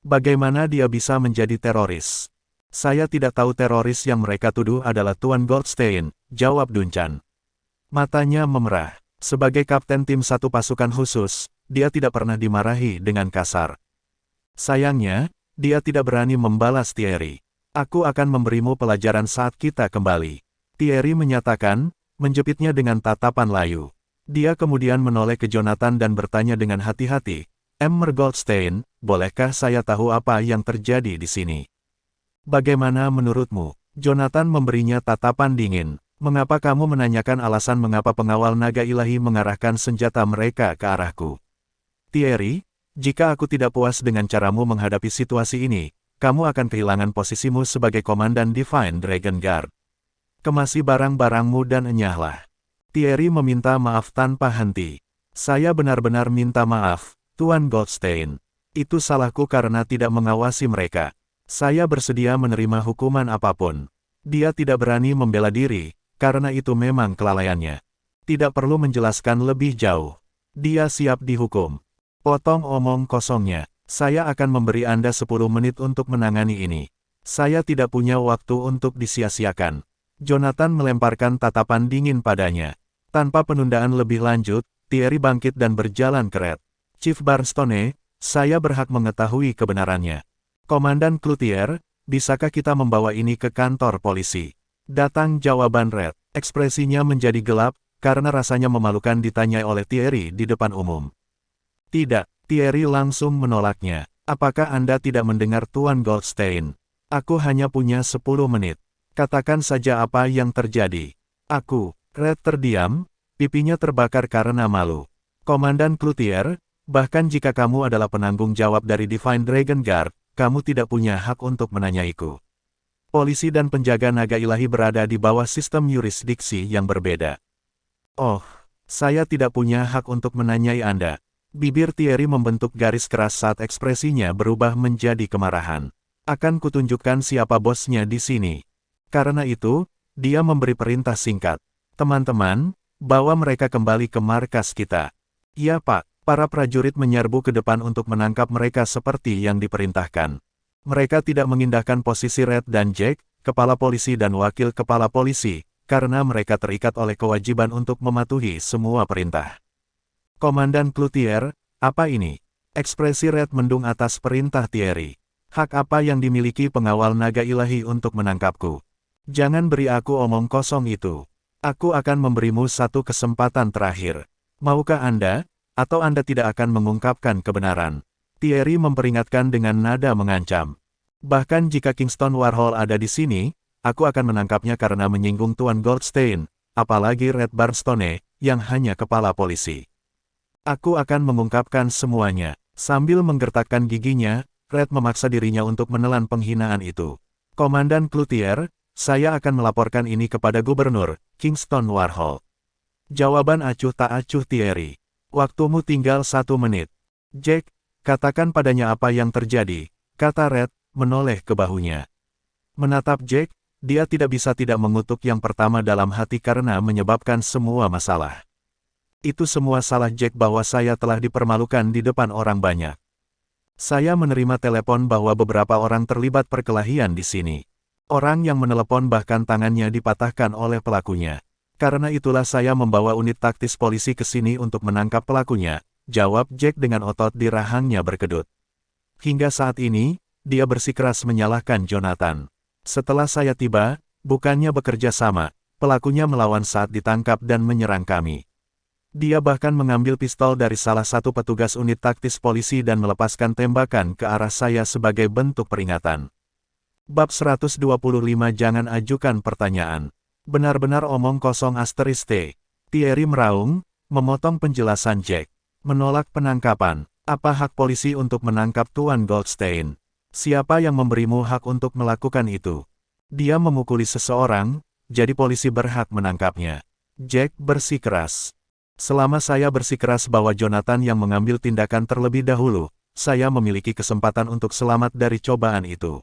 Bagaimana dia bisa menjadi teroris? Saya tidak tahu teroris yang mereka tuduh adalah Tuan Goldstein, jawab Duncan. Matanya memerah. Sebagai kapten tim 1 pasukan khusus, dia tidak pernah dimarahi dengan kasar. Sayangnya, dia tidak berani membalas Thierry. Aku akan memberimu pelajaran saat kita kembali. Thierry menyatakan, menjepitnya dengan tatapan layu. Dia kemudian menoleh ke Jonathan dan bertanya dengan hati-hati, Mr. Goldstein, bolehkah saya tahu apa yang terjadi di sini? Bagaimana menurutmu? Jonathan memberinya tatapan dingin. Mengapa kamu menanyakan alasan mengapa pengawal naga ilahi mengarahkan senjata mereka ke arahku? Thierry, jika aku tidak puas dengan caramu menghadapi situasi ini, kamu akan kehilangan posisimu sebagai komandan Divine Dragon Guard. Kemasi barang-barangmu dan enyahlah. Thierry meminta maaf tanpa henti. Saya benar-benar minta maaf, Tuan Goldstein. Itu salahku karena tidak mengawasi mereka. Saya bersedia menerima hukuman apapun. Dia tidak berani membela diri, karena itu memang kelalaiannya. Tidak perlu menjelaskan lebih jauh. Dia siap dihukum. Potong omong kosongnya. Saya akan memberi Anda 10 menit untuk menangani ini. Saya tidak punya waktu untuk disia-siakan. Jonathan melemparkan tatapan dingin padanya. Tanpa penundaan lebih lanjut, Thierry bangkit dan berjalan ke Red. Chief Barnstone, saya berhak mengetahui kebenarannya. Komandan Cloutier, bisakah kita membawa ini ke kantor polisi? Datang jawaban Red. Ekspresinya menjadi gelap, karena rasanya memalukan ditanyai oleh Thierry di depan umum. Tidak, Thierry langsung menolaknya. Apakah Anda tidak mendengar Tuan Goldstein? Aku hanya punya 10 menit. Katakan saja apa yang terjadi. Aku, Red terdiam, pipinya terbakar karena malu. Komandan Cloutier, bahkan jika kamu adalah penanggung jawab dari Divine Dragon Guard, kamu tidak punya hak untuk menanyaiku. Polisi dan penjaga naga ilahi berada di bawah sistem yurisdiksi yang berbeda. Oh, saya tidak punya hak untuk menanyai Anda. Bibir Thierry membentuk garis keras saat ekspresinya berubah menjadi kemarahan. Akan kutunjukkan siapa bosnya di sini. Karena itu, dia memberi perintah singkat. Teman-teman, bawa mereka kembali ke markas kita. Ya Pak, para prajurit menyerbu ke depan untuk menangkap mereka seperti yang diperintahkan. Mereka tidak mengindahkan posisi Red dan Jack, kepala polisi dan wakil kepala polisi, karena mereka terikat oleh kewajiban untuk mematuhi semua perintah. Komandan Cloutier, apa ini? Ekspresi Red mendung atas perintah Thierry. Hak apa yang dimiliki pengawal naga ilahi untuk menangkapku? Jangan beri aku omong kosong itu. Aku akan memberimu 1 kesempatan terakhir. Maukah Anda, atau Anda tidak akan mengungkapkan kebenaran? Thierry memperingatkan dengan nada mengancam. Bahkan jika Kingston Warhol ada di sini, aku akan menangkapnya karena menyinggung Tuan Goldstein, apalagi Red Barnstone, yang hanya kepala polisi. Aku akan mengungkapkan semuanya. Sambil menggertakkan giginya, Red memaksa dirinya untuk menelan penghinaan itu. Komandan Cloutier, saya akan melaporkan ini kepada Gubernur, Kingston Warhol. Jawaban acuh tak acuh Thierry. Waktumu tinggal 1 menit. Jack, katakan padanya apa yang terjadi, kata Red, menoleh ke bahunya. Menatap Jack, dia tidak bisa tidak mengutuk yang pertama dalam hati karena menyebabkan semua masalah. Itu semua salah Jack bahwa saya telah dipermalukan di depan orang banyak. Saya menerima telepon bahwa beberapa orang terlibat perkelahian di sini. Orang yang menelepon bahkan tangannya dipatahkan oleh pelakunya. Karena itulah saya membawa unit taktis polisi ke sini untuk menangkap pelakunya, jawab Jack dengan otot di rahangnya berkedut. Hingga saat ini, dia bersikeras menyalahkan Jonathan. Setelah saya tiba, bukannya bekerja sama, pelakunya melawan saat ditangkap dan menyerang kami. Dia bahkan mengambil pistol dari salah satu petugas unit taktis polisi dan melepaskan tembakan ke arah saya sebagai bentuk peringatan. Bab 125 Jangan ajukan pertanyaan. Benar-benar omong kosong *T. Thierry meraung, memotong penjelasan Jack. Menolak penangkapan. Apa hak polisi untuk menangkap Tuan Goldstein? Siapa yang memberimu hak untuk melakukan itu? Dia memukuli seseorang, jadi polisi berhak menangkapnya. Jack bersikeras. Selama saya bersikeras bahwa Jonathan yang mengambil tindakan terlebih dahulu, saya memiliki kesempatan untuk selamat dari cobaan itu.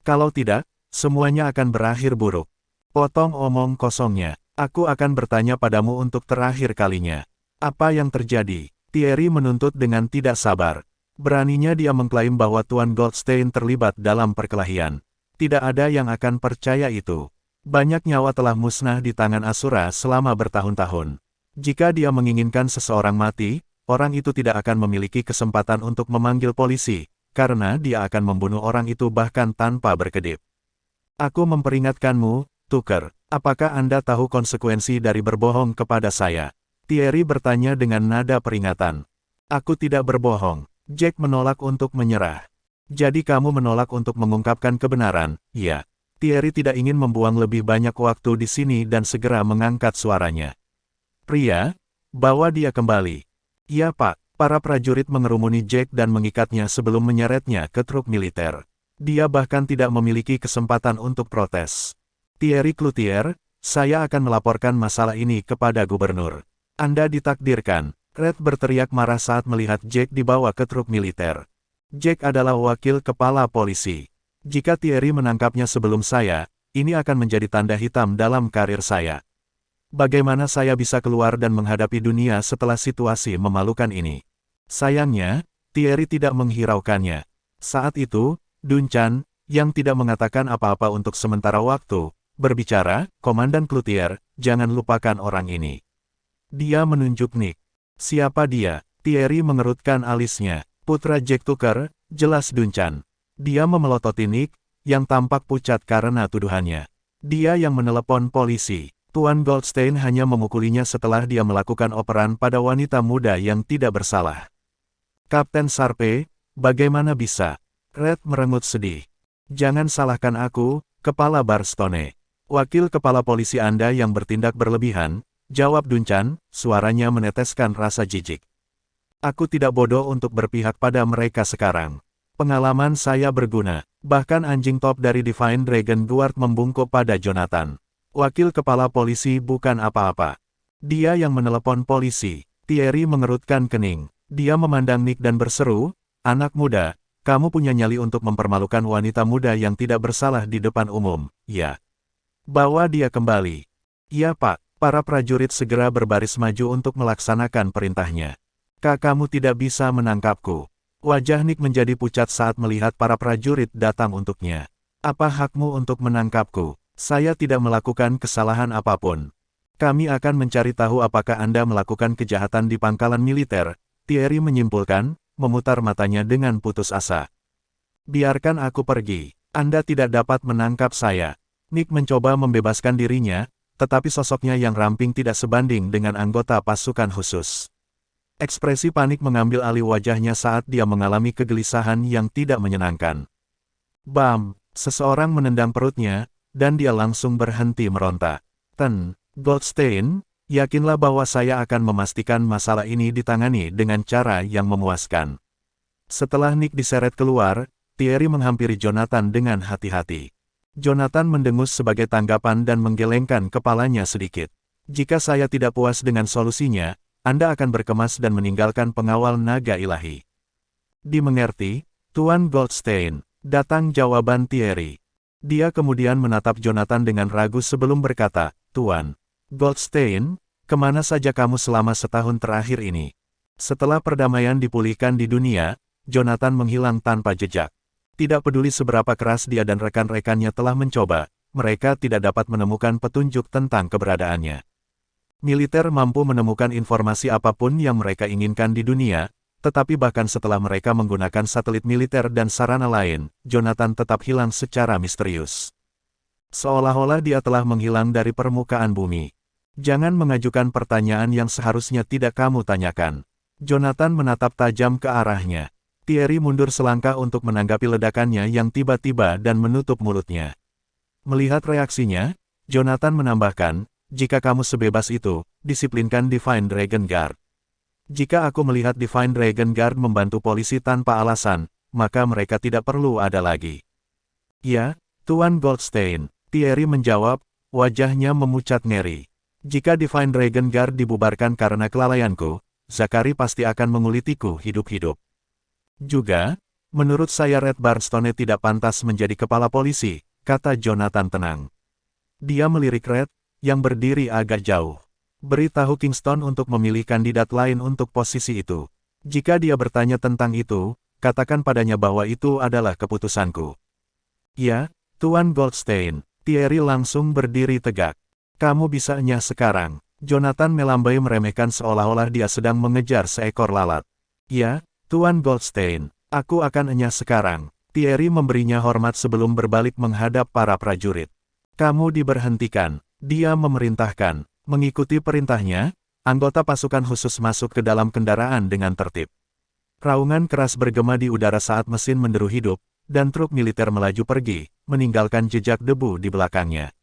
Kalau tidak, semuanya akan berakhir buruk. Potong omong kosongnya. Aku akan bertanya padamu untuk terakhir kalinya. Apa yang terjadi? Thierry menuntut dengan tidak sabar. Beraninya dia mengklaim bahwa Tuan Goldstein terlibat dalam perkelahian. Tidak ada yang akan percaya itu. Banyak nyawa telah musnah di tangan Asura selama bertahun-tahun. Jika dia menginginkan seseorang mati, orang itu tidak akan memiliki kesempatan untuk memanggil polisi, karena dia akan membunuh orang itu bahkan tanpa berkedip. Aku memperingatkanmu, Tucker, apakah Anda tahu konsekuensi dari berbohong kepada saya? Thierry bertanya dengan nada peringatan. Aku tidak berbohong. Jack menolak untuk menyerah. Jadi kamu menolak untuk mengungkapkan kebenaran, ya. Thierry tidak ingin membuang lebih banyak waktu di sini dan segera mengangkat suaranya. Pria, bawa dia kembali. Iya Pak, para prajurit mengerumuni Jack dan mengikatnya sebelum menyeretnya ke truk militer. Dia bahkan tidak memiliki kesempatan untuk protes. Thierry Cloutier, saya akan melaporkan masalah ini kepada gubernur. Anda ditakdirkan. Red berteriak marah saat melihat Jack dibawa ke truk militer. Jack adalah wakil kepala polisi. Jika Thierry menangkapnya sebelum saya, ini akan menjadi tanda hitam dalam karir saya. Bagaimana saya bisa keluar dan menghadapi dunia setelah situasi memalukan ini? Sayangnya, Thierry tidak menghiraukannya. Saat itu, Duncan, yang tidak mengatakan apa-apa untuk sementara waktu, berbicara, Komandan Cloutier, jangan lupakan orang ini. Dia menunjuk Nick. Siapa dia? Thierry mengerutkan alisnya. Putra Jack Tucker, jelas Duncan. Dia memelototi Nick, yang tampak pucat karena tuduhannya. Dia yang menelepon polisi. Tuan Goldstein hanya memukulinya setelah dia melakukan operan pada wanita muda yang tidak bersalah. Kapten Sharpe, bagaimana bisa? Red merengut sedih. Jangan salahkan aku, Kepala Barstone. Wakil kepala polisi Anda yang bertindak berlebihan, jawab Duncan, suaranya meneteskan rasa jijik. Aku tidak bodoh untuk berpihak pada mereka sekarang. Pengalaman saya berguna. Bahkan anjing top dari Divine Dragon Guard membungkuk pada Jonathan. Wakil kepala polisi bukan apa-apa. Dia yang menelepon polisi. Thierry mengerutkan kening. Dia memandang Nick dan berseru, anak muda, kamu punya nyali untuk mempermalukan wanita muda yang tidak bersalah di depan umum, ya. Bawa dia kembali. Ya Pak, para prajurit segera berbaris maju untuk melaksanakan perintahnya. Kamu tidak bisa menangkapku. Wajah Nick menjadi pucat saat melihat para prajurit datang untuknya. Apa hakmu untuk menangkapku? Saya tidak melakukan kesalahan apapun. Kami akan mencari tahu apakah Anda melakukan kejahatan di pangkalan militer, Thierry menyimpulkan, memutar matanya dengan putus asa. Biarkan aku pergi. Anda tidak dapat menangkap saya. Nick mencoba membebaskan dirinya, tetapi sosoknya yang ramping tidak sebanding dengan anggota pasukan khusus. Ekspresi panik mengambil alih wajahnya saat dia mengalami kegelisahan yang tidak menyenangkan. Bam! Seseorang menendang perutnya, dan dia langsung berhenti meronta. Goldstein, yakinlah bahwa saya akan memastikan masalah ini ditangani dengan cara yang memuaskan. Setelah Nick diseret keluar, Thierry menghampiri Jonathan dengan hati-hati. Jonathan mendengus sebagai tanggapan dan menggelengkan kepalanya sedikit. Jika saya tidak puas dengan solusinya, Anda akan berkemas dan meninggalkan pengawal naga ilahi. Dimengerti, Tuan Goldstein, datang jawaban Thierry. Dia kemudian menatap Jonathan dengan ragu sebelum berkata, Tuan Goldstein, kemana saja kamu selama setahun terakhir ini? Setelah perdamaian dipulihkan di dunia, Jonathan menghilang tanpa jejak. Tidak peduli seberapa keras dia dan rekan-rekannya telah mencoba, mereka tidak dapat menemukan petunjuk tentang keberadaannya. Militer mampu menemukan informasi apapun yang mereka inginkan di dunia, Tetapi bahkan setelah mereka menggunakan satelit militer dan sarana lain, Jonathan tetap hilang secara misterius. Seolah-olah dia telah menghilang dari permukaan bumi. Jangan mengajukan pertanyaan yang seharusnya tidak kamu tanyakan. Jonathan menatap tajam ke arahnya. Thierry mundur selangkah untuk menanggapi ledakannya yang tiba-tiba dan menutup mulutnya. Melihat reaksinya, Jonathan menambahkan, jika kamu sebebas itu, disiplinkan Divine Dragon Guard. Jika aku melihat Divine Dragon Guard membantu polisi tanpa alasan, maka mereka tidak perlu ada lagi. Ya, Tuan Goldstein, Thierry menjawab, wajahnya memucat ngeri. Jika Divine Dragon Guard dibubarkan karena kelalaianku, Zachary pasti akan mengulitiku hidup-hidup. Juga, menurut saya Red Barstone tidak pantas menjadi kepala polisi, kata Jonathan tenang. Dia melirik Red, yang berdiri agak jauh. Beritahu Kingston untuk memilih kandidat lain untuk posisi itu. Jika dia bertanya tentang itu, katakan padanya bahwa itu adalah keputusanku. Ya, Tuan Goldstein, Thierry langsung berdiri tegak. Kamu bisanya sekarang. Jonathan melambai meremehkan seolah-olah dia sedang mengejar seekor lalat. Ya, Tuan Goldstein, aku akan enyah sekarang. Thierry memberinya hormat sebelum berbalik menghadap para prajurit. Kamu diberhentikan, dia memerintahkan. Mengikuti perintahnya, anggota pasukan khusus masuk ke dalam kendaraan dengan tertib. Raungan keras bergema di udara saat mesin menderu hidup, dan truk militer melaju pergi, meninggalkan jejak debu di belakangnya.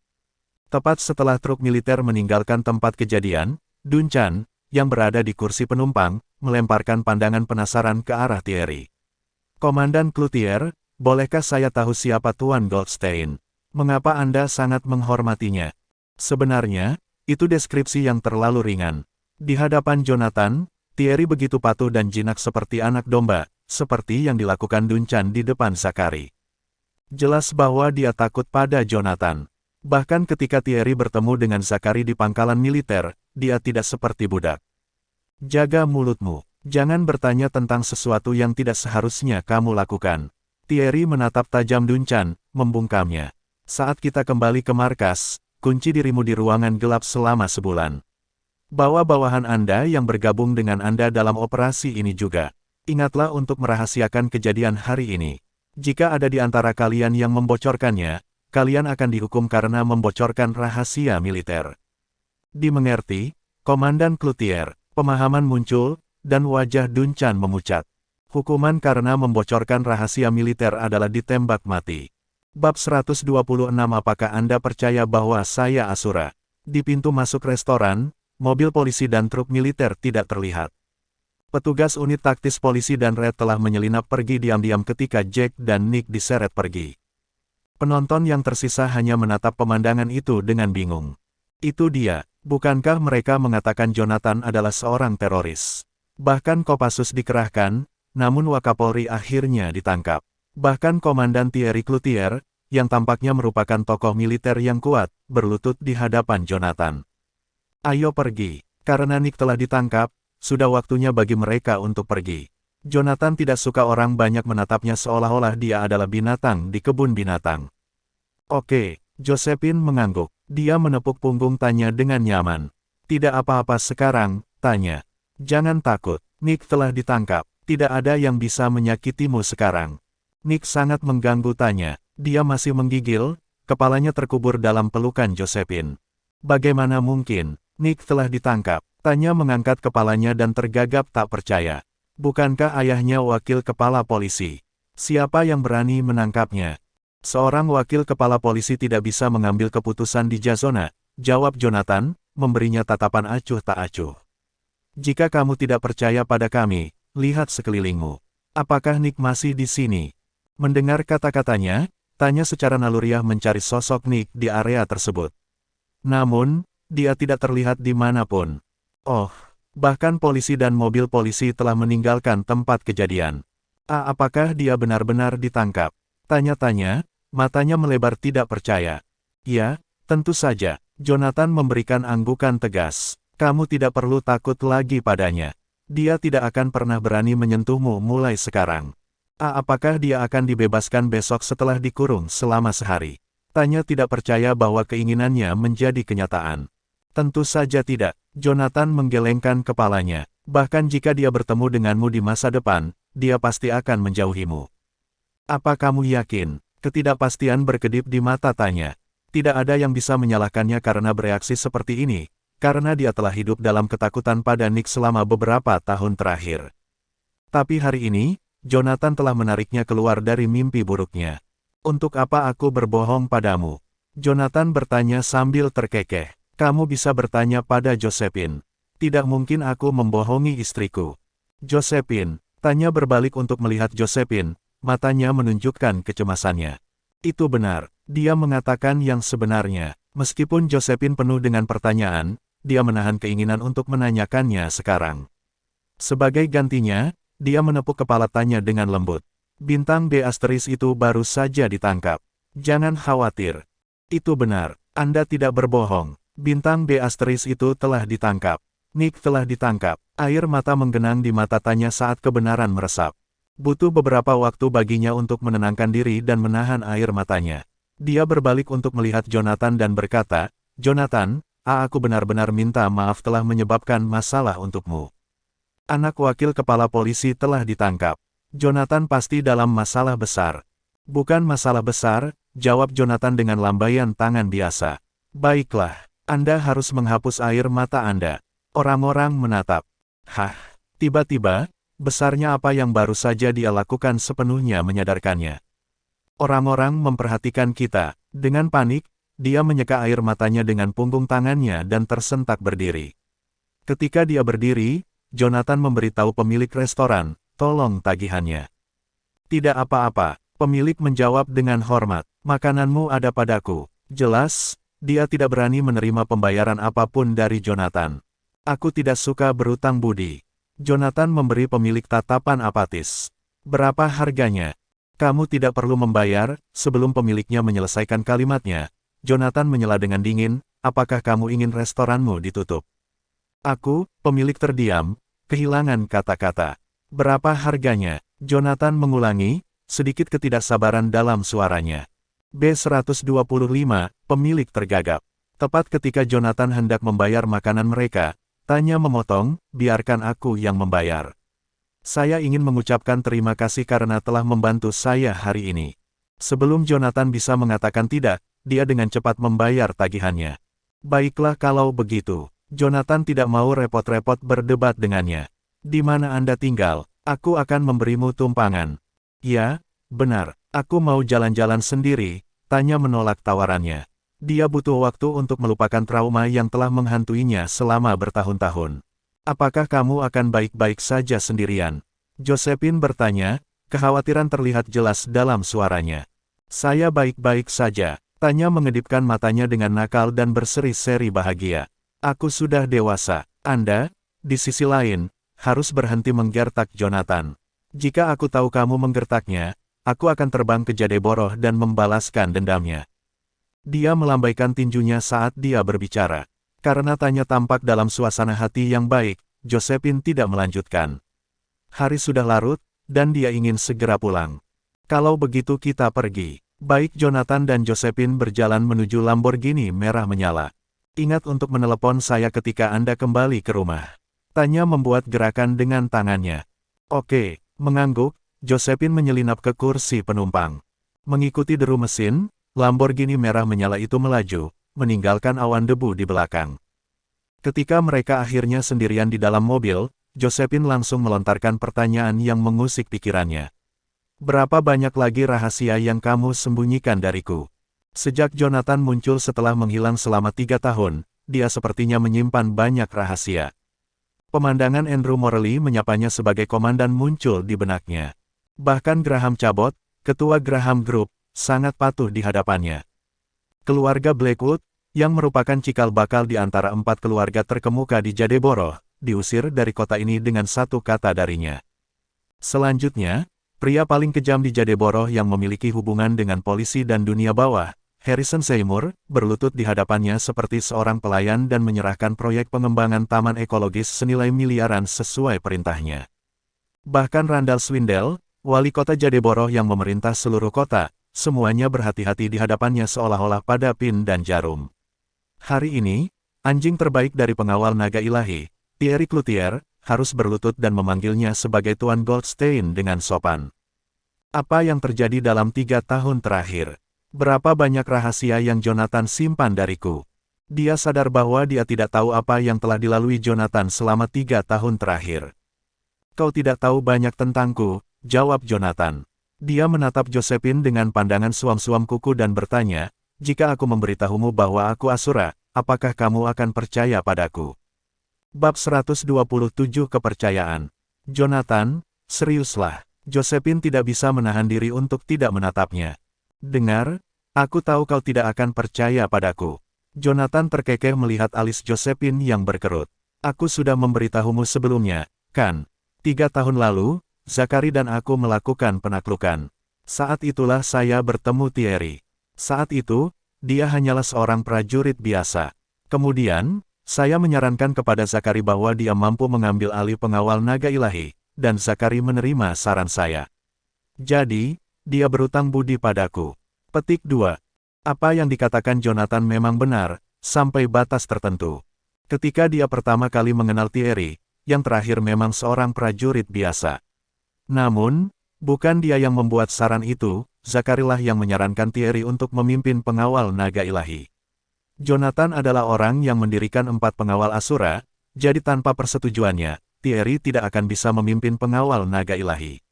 Tepat setelah truk militer meninggalkan tempat kejadian, Duncan, yang berada di kursi penumpang, melemparkan pandangan penasaran ke arah Thierry. Komandan Cloutier, bolehkah saya tahu siapa Tuan Goldstein? Mengapa Anda sangat menghormatinya? Sebenarnya, itu deskripsi yang terlalu ringan. Di hadapan Jonathan, Thierry begitu patuh dan jinak seperti anak domba, seperti yang dilakukan Duncan di depan Zachary. Jelas bahwa dia takut pada Jonathan. Bahkan ketika Thierry bertemu dengan Zachary di pangkalan militer, dia tidak seperti budak. Jaga mulutmu. Jangan bertanya tentang sesuatu yang tidak seharusnya kamu lakukan. Thierry menatap tajam Duncan, membungkamnya. Saat kita kembali ke markas, kunci dirimu di ruangan gelap selama sebulan. Bawa bawahan Anda yang bergabung dengan Anda dalam operasi ini juga. Ingatlah untuk merahasiakan kejadian hari ini. Jika ada di antara kalian yang membocorkannya, kalian akan dihukum karena membocorkan rahasia militer. Dimengerti, Komandan Cloutier. Pemahaman muncul, dan wajah Duncan memucat. Hukuman karena membocorkan rahasia militer adalah ditembak mati. Bab 126. Apakah Anda percaya bahwa saya Asura? Di pintu masuk restoran, mobil polisi dan truk militer tidak terlihat. Petugas unit taktis polisi dan Red telah menyelinap pergi diam-diam ketika Jack dan Nick diseret pergi. Penonton yang tersisa hanya menatap pemandangan itu dengan bingung. Itu dia, bukankah mereka mengatakan Jonathan adalah seorang teroris? Bahkan Kopassus dikerahkan, namun Wakapolri akhirnya ditangkap. Bahkan Komandan Thierry Cloutier, yang tampaknya merupakan tokoh militer yang kuat, berlutut di hadapan Jonathan. Ayo pergi, karena Nick telah ditangkap, sudah waktunya bagi mereka untuk pergi. Jonathan tidak suka orang banyak menatapnya seolah-olah dia adalah binatang di kebun binatang. Oke, Josephine mengangguk. Dia menepuk punggung tanya dengan nyaman. Tidak apa-apa sekarang, tanya. Jangan takut, Nick telah ditangkap. Tidak ada yang bisa menyakitimu sekarang. Nick sangat mengganggu tanya. Dia masih menggigil, kepalanya terkubur dalam pelukan Josephine. Bagaimana mungkin, Nick telah ditangkap? Tanya mengangkat kepalanya dan tergagap tak percaya. Bukankah ayahnya wakil kepala polisi? Siapa yang berani menangkapnya? Seorang wakil kepala polisi tidak bisa mengambil keputusan di Jazona, jawab Jonathan, memberinya tatapan acuh tak acuh. Jika kamu tidak percaya pada kami, lihat sekelilingmu. Apakah Nick masih di sini? Mendengar kata-katanya, tanya secara naluriah mencari sosok Nick di area tersebut. Namun, dia tidak terlihat dimanapun. Oh, bahkan polisi dan mobil polisi telah meninggalkan tempat kejadian. Apakah dia benar-benar ditangkap? Tanya-tanya, matanya melebar tidak percaya. Ya, tentu saja. Jonathan memberikan anggukan tegas. Kamu tidak perlu takut lagi padanya. Dia tidak akan pernah berani menyentuhmu mulai sekarang. Apakah dia akan dibebaskan besok setelah dikurung selama sehari? Tanya tidak percaya bahwa keinginannya menjadi kenyataan. Tentu saja tidak. Jonathan menggelengkan kepalanya. Bahkan jika dia bertemu denganmu di masa depan, dia pasti akan menjauhimu. Apa kamu yakin? Ketidakpastian berkedip di mata Tanya. Tidak ada yang bisa menyalahkannya karena bereaksi seperti ini, karena dia telah hidup dalam ketakutan pada Nick selama beberapa tahun terakhir. Tapi hari ini, Jonathan telah menariknya keluar dari mimpi buruknya. Untuk apa aku berbohong padamu? Jonathan bertanya sambil terkekeh. Kamu bisa bertanya pada Josephine. Tidak mungkin aku membohongi istriku. Josephine, Tanya berbalik untuk melihat Josephine, matanya menunjukkan kecemasannya. Itu benar, dia mengatakan yang sebenarnya. Meskipun Josephine penuh dengan pertanyaan, dia menahan keinginan untuk menanyakannya sekarang. Sebagai gantinya, dia menepuk kepala Tanya dengan lembut. Bintang B asteris itu baru saja ditangkap. Jangan khawatir. Itu benar, Anda tidak berbohong. Bintang B asteris itu telah ditangkap. Nick telah ditangkap. Air mata menggenang di mata Tanya saat kebenaran meresap. Butuh beberapa waktu baginya untuk menenangkan diri dan menahan air matanya. Dia berbalik untuk melihat Jonathan dan berkata, Jonathan, aku benar-benar minta maaf telah menyebabkan masalah untukmu. Anak wakil kepala polisi telah ditangkap. Jonathan pasti dalam masalah besar. Bukan masalah besar, jawab Jonathan dengan lambaian tangan biasa. Baiklah, Anda harus menghapus air mata Anda. Orang-orang menatap. Hah, tiba-tiba, besarnya apa yang baru saja dia lakukan sepenuhnya menyadarkannya. Orang-orang memperhatikan kita. Dengan panik, dia menyeka air matanya dengan punggung tangannya dan tersentak berdiri. Ketika dia berdiri, Jonathan memberitahu pemilik restoran, tolong tagihannya. Tidak apa-apa, pemilik menjawab dengan hormat. Makananmu ada padaku. Jelas, dia tidak berani menerima pembayaran apapun dari Jonathan. Aku tidak suka berutang budi. Jonathan memberi pemilik tatapan apatis. Berapa harganya? Kamu tidak perlu membayar. Sebelum pemiliknya menyelesaikan kalimatnya, Jonathan menyela dengan dingin, apakah kamu ingin restoranmu ditutup? Aku, pemilik terdiam, kehilangan kata-kata. Berapa harganya? Jonathan mengulangi, sedikit ketidaksabaran dalam suaranya. B125, pemilik tergagap. Tepat ketika Jonathan hendak membayar makanan mereka, Tanya memotong, biarkan aku yang membayar. Saya ingin mengucapkan terima kasih karena telah membantu saya hari ini. Sebelum Jonathan bisa mengatakan tidak, dia dengan cepat membayar tagihannya. Baiklah kalau begitu. Jonathan tidak mau repot-repot berdebat dengannya. Di mana Anda tinggal? Aku akan memberimu tumpangan. Ya, benar, aku mau jalan-jalan sendiri. Tanya menolak tawarannya. Dia butuh waktu untuk melupakan trauma yang telah menghantuinya selama bertahun-tahun. Apakah kamu akan baik-baik saja sendirian? Josephine bertanya, kekhawatiran terlihat jelas dalam suaranya. Saya baik-baik saja. Tanya mengedipkan matanya dengan nakal dan berseri-seri bahagia. Aku sudah dewasa. Anda, di sisi lain, harus berhenti menggertak Jonathan. Jika aku tahu kamu menggertaknya, aku akan terbang ke Jadeboroh dan membalaskan dendamnya. Dia melambaikan tinjunya saat dia berbicara. Karena Tanya tampak dalam suasana hati yang baik, Josephine tidak melanjutkan. Hari sudah larut, dan dia ingin segera pulang. Kalau begitu kita pergi. Baik Jonathan dan Josephine berjalan menuju Lamborghini merah menyala. Ingat untuk menelepon saya ketika Anda kembali ke rumah. Tanya membuat gerakan dengan tangannya. Oke, mengangguk, Josephine menyelinap ke kursi penumpang. Mengikuti deru mesin, Lamborghini merah menyala itu melaju, meninggalkan awan debu di belakang. Ketika mereka akhirnya sendirian di dalam mobil, Josephine langsung melontarkan pertanyaan yang mengusik pikirannya. Berapa banyak lagi rahasia yang kamu sembunyikan dariku? Sejak Jonathan muncul setelah menghilang selama 3 tahun, dia sepertinya menyimpan banyak rahasia. Pemandangan Andrew Morley menyapanya sebagai komandan muncul di benaknya. Bahkan Graham Cabot, ketua Graham Group, sangat patuh di hadapannya. Keluarga Blackwood, yang merupakan cikal bakal di antara 4 keluarga terkemuka di Jadeboroh, diusir dari kota ini dengan satu kata darinya. Selanjutnya, pria paling kejam di Jadeboroh yang memiliki hubungan dengan polisi dan dunia bawah, Harrison Seymour, berlutut di hadapannya seperti seorang pelayan dan menyerahkan proyek pengembangan taman ekologis senilai miliaran sesuai perintahnya. Bahkan Randall Swindell, wali kota Jadeboroh yang memerintah seluruh kota, semuanya berhati-hati di hadapannya seolah-olah pada pin dan jarum. Hari ini, anjing terbaik dari pengawal naga ilahi, Thierry Cloutier, harus berlutut dan memanggilnya sebagai Tuan Goldstein dengan sopan. Apa yang terjadi dalam 3 tahun terakhir? Berapa banyak rahasia yang Jonathan simpan dariku? Dia sadar bahwa dia tidak tahu apa yang telah dilalui Jonathan selama 3 tahun terakhir. Kau tidak tahu banyak tentangku, jawab Jonathan. Dia menatap Josephine dengan pandangan suam-suam kuku dan bertanya, jika aku memberitahumu bahwa aku Asura, apakah kamu akan percaya padaku? Bab 127 Kepercayaan. Jonathan, seriuslah. Josephine tidak bisa menahan diri untuk tidak menatapnya. Dengar, aku tahu kau tidak akan percaya padaku. Jonathan terkekeh melihat alis Josephine yang berkerut. Aku sudah memberitahumu sebelumnya, kan? 3 tahun lalu, Zachary dan aku melakukan penaklukan. Saat itulah saya bertemu Thierry. Saat itu, dia hanyalah seorang prajurit biasa. Kemudian, saya menyarankan kepada Zachary bahwa dia mampu mengambil alih pengawal naga ilahi, dan Zachary menerima saran saya. Jadi, dia berutang budi padaku. Petik 2. Apa yang dikatakan Jonathan memang benar, sampai batas tertentu. Ketika dia pertama kali mengenal Thierry, yang terakhir memang seorang prajurit biasa. Namun, bukan dia yang membuat saran itu, Zachary lah yang menyarankan Thierry untuk memimpin pengawal naga ilahi. Jonathan adalah orang yang mendirikan 4 pengawal Asura, jadi tanpa persetujuannya, Thierry tidak akan bisa memimpin pengawal naga ilahi.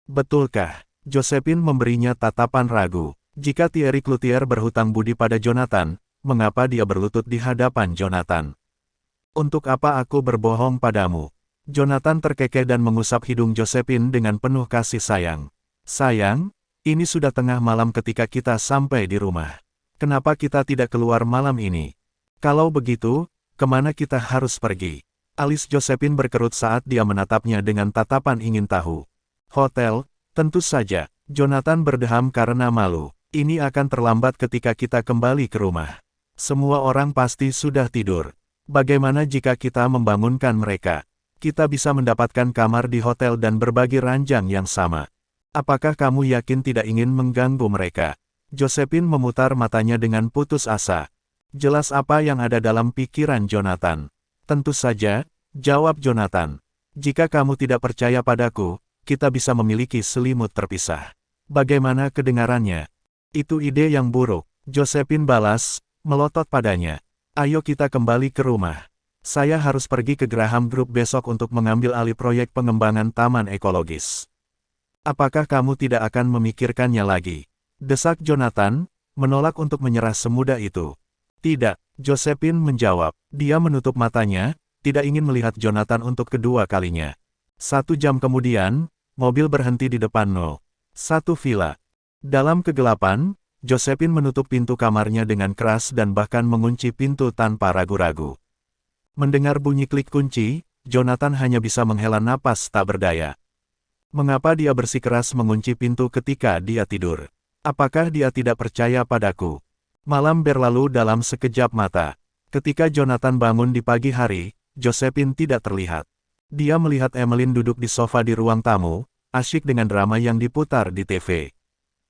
Betulkah? Josephine memberinya tatapan ragu. Jika Thierry Cloutier berhutang budi pada Jonathan, mengapa dia berlutut di hadapan Jonathan? Untuk apa aku berbohong padamu? Jonathan terkekeh dan mengusap hidung Josephine dengan penuh kasih sayang. Sayang, ini sudah tengah malam ketika kita sampai di rumah. Kenapa kita tidak keluar malam ini? Kalau begitu, kemana kita harus pergi? Alis Josephine berkerut saat dia menatapnya dengan tatapan ingin tahu. Hotel, tentu saja. Jonathan berdeham karena malu. Ini akan terlambat ketika kita kembali ke rumah. Semua orang pasti sudah tidur. Bagaimana jika kita membangunkan mereka? Kita bisa mendapatkan kamar di hotel dan berbagi ranjang yang sama. Apakah kamu yakin tidak ingin mengganggu mereka? Josephine memutar matanya dengan putus asa. Jelas apa yang ada dalam pikiran Jonathan. Tentu saja, jawab Jonathan. Jika kamu tidak percaya padaku, kita bisa memiliki selimut terpisah. Bagaimana kedengarannya? Itu ide yang buruk. Josephine balas, melotot padanya. Ayo kita kembali ke rumah. Saya harus pergi ke Graham Group besok untuk mengambil alih proyek pengembangan taman ekologis. Apakah kamu tidak akan memikirkannya lagi? Desak Jonathan, menolak untuk menyerah semudah itu. Tidak, Josephine menjawab. Dia menutup matanya, tidak ingin melihat Jonathan untuk kedua kalinya. 1 jam kemudian, mobil berhenti di depan 01 villa. Dalam kegelapan, Josephine menutup pintu kamarnya dengan keras dan bahkan mengunci pintu tanpa ragu-ragu. Mendengar bunyi klik kunci, Jonathan hanya bisa menghela napas tak berdaya. Mengapa dia bersikeras mengunci pintu ketika dia tidur? Apakah dia tidak percaya padaku? Malam berlalu dalam sekejap mata. Ketika Jonathan bangun di pagi hari, Josephine tidak terlihat. Dia melihat Emmeline duduk di sofa di ruang tamu, asyik dengan drama yang diputar di TV.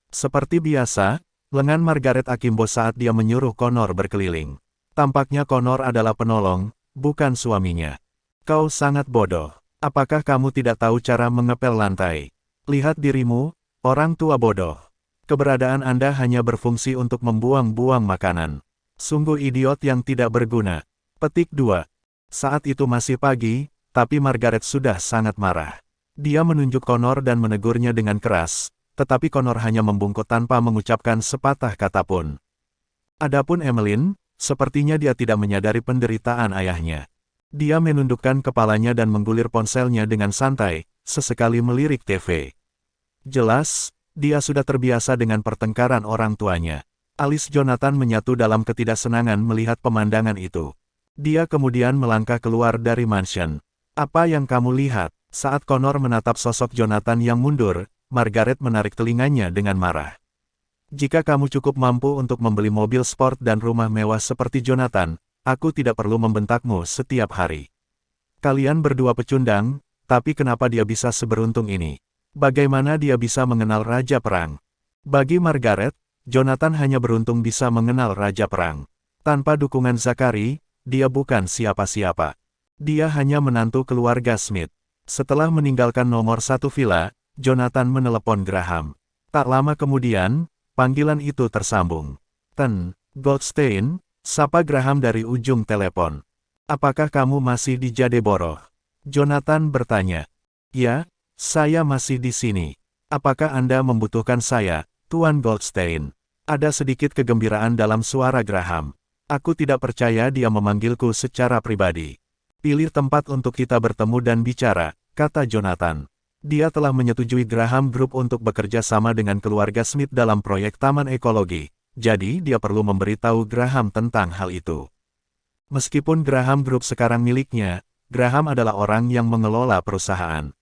Seperti biasa, lengan Margaret akimbo saat dia menyuruh Connor berkeliling. Tampaknya Connor adalah penolong, bukan suaminya. Kau sangat bodoh. Apakah kamu tidak tahu cara mengepel lantai? Lihat dirimu, orang tua bodoh. Keberadaan Anda hanya berfungsi untuk membuang-buang makanan. Sungguh idiot yang tidak berguna. Petik 2. Saat itu masih pagi, tapi Margaret sudah sangat marah. Dia menunjuk Connor dan menegurnya dengan keras, tetapi Connor hanya membungkuk tanpa mengucapkan sepatah kata pun. Adapun Emmeline, sepertinya dia tidak menyadari penderitaan ayahnya. Dia menundukkan kepalanya dan menggulir ponselnya dengan santai, sesekali melirik TV. Jelas, dia sudah terbiasa dengan pertengkaran orang tuanya. Alis Jonathan menyatu dalam ketidaksenangan melihat pemandangan itu. Dia kemudian melangkah keluar dari mansion. Apa yang kamu lihat? Saat Connor menatap sosok Jonathan yang mundur, Margaret menarik telinganya dengan marah. Jika kamu cukup mampu untuk membeli mobil sport dan rumah mewah seperti Jonathan, aku tidak perlu membentakmu setiap hari. Kalian berdua pecundang, tapi kenapa dia bisa seberuntung ini? Bagaimana dia bisa mengenal Raja Perang? Bagi Margaret, Jonathan hanya beruntung bisa mengenal Raja Perang. Tanpa dukungan Zachary, dia bukan siapa-siapa. Dia hanya menantu keluarga Smith. Setelah meninggalkan nomor 1 villa, Jonathan menelepon Graham. Tak lama kemudian, panggilan itu tersambung. "Ten, Goldstein," sapa Graham dari ujung telepon. "Apakah kamu masih di Jadeborough?" Jonathan bertanya. "Ya, saya masih di sini. Apakah Anda membutuhkan saya, Tuan Goldstein?" Ada sedikit kegembiraan dalam suara Graham. "Aku tidak percaya dia memanggilku secara pribadi. Pilih tempat untuk kita bertemu dan bicara," kata Jonathan. Dia telah menyetujui Graham Group untuk bekerja sama dengan keluarga Smith dalam proyek taman ekologi, jadi dia perlu memberitahu Graham tentang hal itu. Meskipun Graham Group sekarang miliknya, Graham adalah orang yang mengelola perusahaan.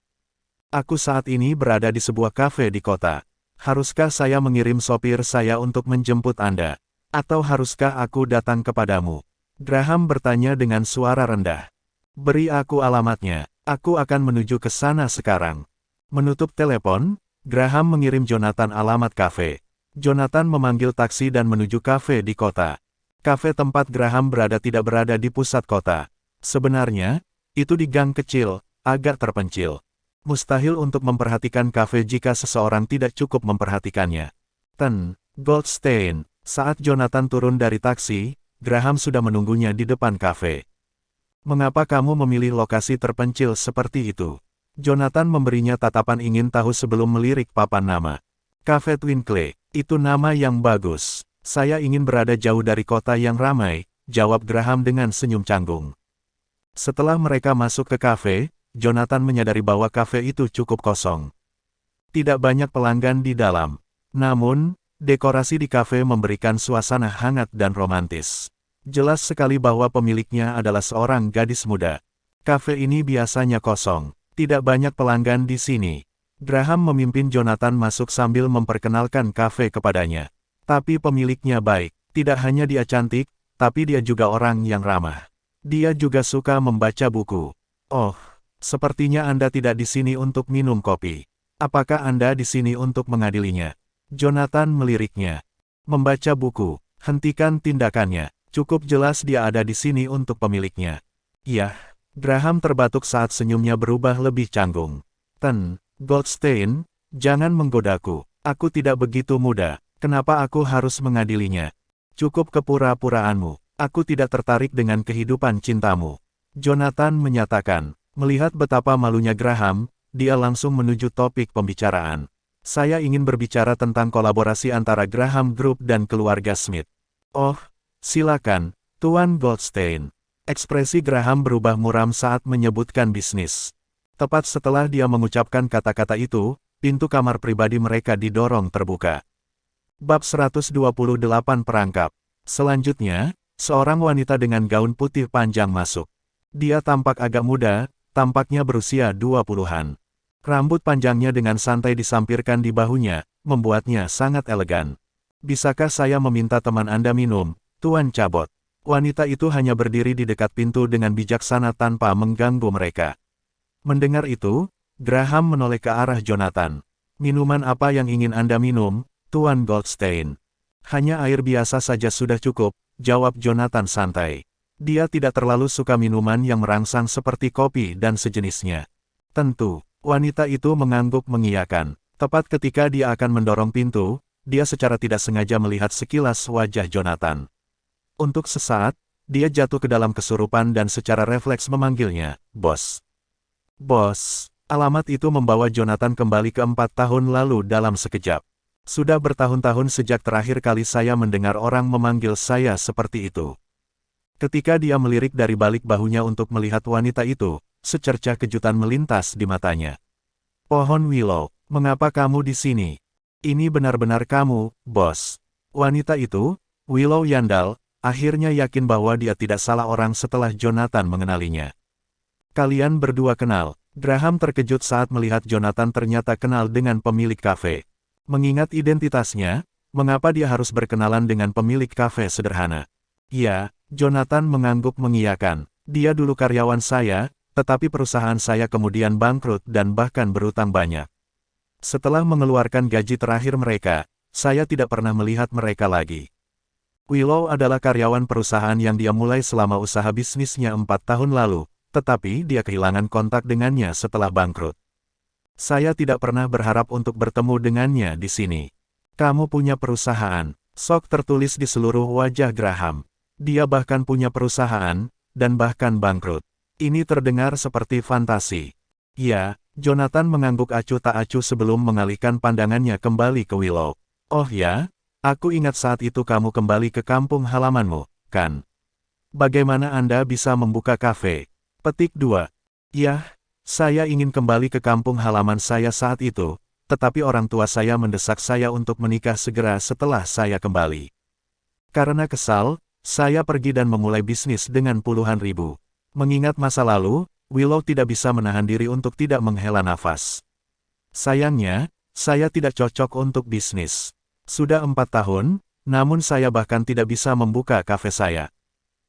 "Aku saat ini berada di sebuah kafe di kota. Haruskah saya mengirim sopir saya untuk menjemput Anda? Atau haruskah aku datang kepadamu?" Graham bertanya dengan suara rendah. "Beri aku alamatnya, aku akan menuju ke sana sekarang." Menutup telepon, Graham mengirim Jonathan alamat kafe. Jonathan memanggil taksi dan menuju kafe di kota. Kafe tempat Graham berada tidak berada di pusat kota. Sebenarnya, itu di gang kecil, agak terpencil. Mustahil untuk memperhatikan kafe jika seseorang tidak cukup memperhatikannya. "Ten, Goldstein." Saat Jonathan turun dari taksi, Graham sudah menunggunya di depan kafe. "Mengapa kamu memilih lokasi terpencil seperti itu?" Jonathan memberinya tatapan ingin tahu sebelum melirik papan nama. "Cafe Twinkle, itu nama yang bagus. Saya ingin berada jauh dari kota yang ramai," jawab Graham dengan senyum canggung. Setelah mereka masuk ke kafe, Jonathan menyadari bahwa kafe itu cukup kosong. Tidak banyak pelanggan di dalam. Namun, dekorasi di kafe memberikan suasana hangat dan romantis. Jelas sekali bahwa pemiliknya adalah seorang gadis muda. Kafe ini biasanya kosong. Tidak banyak pelanggan di sini. Graham memimpin Jonathan masuk sambil memperkenalkan kafe kepadanya. Tapi pemiliknya baik. Tidak hanya dia cantik, tapi dia juga orang yang ramah. Dia juga suka membaca buku. "Oh, sepertinya Anda tidak di sini untuk minum kopi. Apakah Anda di sini untuk mengadilinya?" Jonathan meliriknya. "Membaca buku, hentikan tindakannya. Cukup jelas dia ada di sini untuk pemiliknya." "Iya." Graham terbatuk saat senyumnya berubah lebih canggung. "Ten, Goldstein, jangan menggodaku. Aku tidak begitu muda. Kenapa aku harus mengadilinya? Cukup kepura-puraanmu. Aku tidak tertarik dengan kehidupan cintamu." Jonathan menyatakan. Melihat betapa malunya Graham, dia langsung menuju topik pembicaraan. "Saya ingin berbicara tentang kolaborasi antara Graham Group dan keluarga Smith." "Oh, silakan, Tuan Goldstein." Ekspresi Graham berubah muram saat menyebutkan bisnis. Tepat setelah dia mengucapkan kata-kata itu, pintu kamar pribadi mereka didorong terbuka. Bab 128 Perangkap. Selanjutnya, seorang wanita dengan gaun putih panjang masuk. Dia tampak agak muda, tampaknya berusia 20-an. Rambut panjangnya dengan santai disampirkan di bahunya, membuatnya sangat elegan. "Bisakah saya meminta teman Anda minum, Tuan Cabot?" Wanita itu hanya berdiri di dekat pintu dengan bijaksana tanpa mengganggu mereka. Mendengar itu, Graham menoleh ke arah Jonathan. "Minuman apa yang ingin Anda minum, Tuan Goldstein?" "Hanya air biasa saja sudah cukup," jawab Jonathan santai. Dia tidak terlalu suka minuman yang merangsang seperti kopi dan sejenisnya. "Tentu." Wanita itu mengangguk mengiyakan. Tepat ketika dia akan mendorong pintu, dia secara tidak sengaja melihat sekilas wajah Jonathan. Untuk sesaat, dia jatuh ke dalam kesurupan dan secara refleks memanggilnya, "Bos." "Bos." Alamat itu membawa Jonathan kembali ke 4 tahun lalu dalam sekejap. Sudah bertahun-tahun sejak terakhir kali saya mendengar orang memanggil saya seperti itu. Ketika dia melirik dari balik bahunya untuk melihat wanita itu, secercah kejutan melintas di matanya. "Pohon Willow, mengapa kamu di sini?" "Ini benar-benar kamu, bos." Wanita itu, Willow Yandal, akhirnya yakin bahwa dia tidak salah orang setelah Jonathan mengenalinya. "Kalian berdua kenal?" Graham terkejut saat melihat Jonathan ternyata kenal dengan pemilik kafe. Mengingat identitasnya, mengapa dia harus berkenalan dengan pemilik kafe sederhana? "Ya," Jonathan mengangguk mengiyakan. "Dia dulu karyawan saya, tetapi perusahaan saya kemudian bangkrut dan bahkan berutang banyak. Setelah mengeluarkan gaji terakhir mereka, saya tidak pernah melihat mereka lagi." Willow adalah karyawan perusahaan yang dia mulai selama usaha bisnisnya 4 tahun lalu, tetapi dia kehilangan kontak dengannya setelah bangkrut. Saya tidak pernah berharap untuk bertemu dengannya di sini. Kamu punya perusahaan. Sok tertulis di seluruh wajah Graham. Dia bahkan punya perusahaan, dan bahkan bangkrut. Ini terdengar seperti fantasi. Ya, Jonathan mengangguk acuh tak acuh sebelum mengalihkan pandangannya kembali ke Willow. Oh ya, aku ingat saat itu kamu kembali ke kampung halamanmu, kan? Bagaimana Anda bisa membuka kafe? Petik 2. Yah, saya ingin kembali ke kampung halaman saya saat itu, tetapi orang tua saya mendesak saya untuk menikah segera setelah saya kembali. Karena kesal, saya pergi dan memulai bisnis dengan puluhan ribu. Mengingat masa lalu, Willow tidak bisa menahan diri untuk tidak menghela nafas. Sayangnya, saya tidak cocok untuk bisnis. Sudah 4 tahun, namun saya bahkan tidak bisa membuka kafe saya.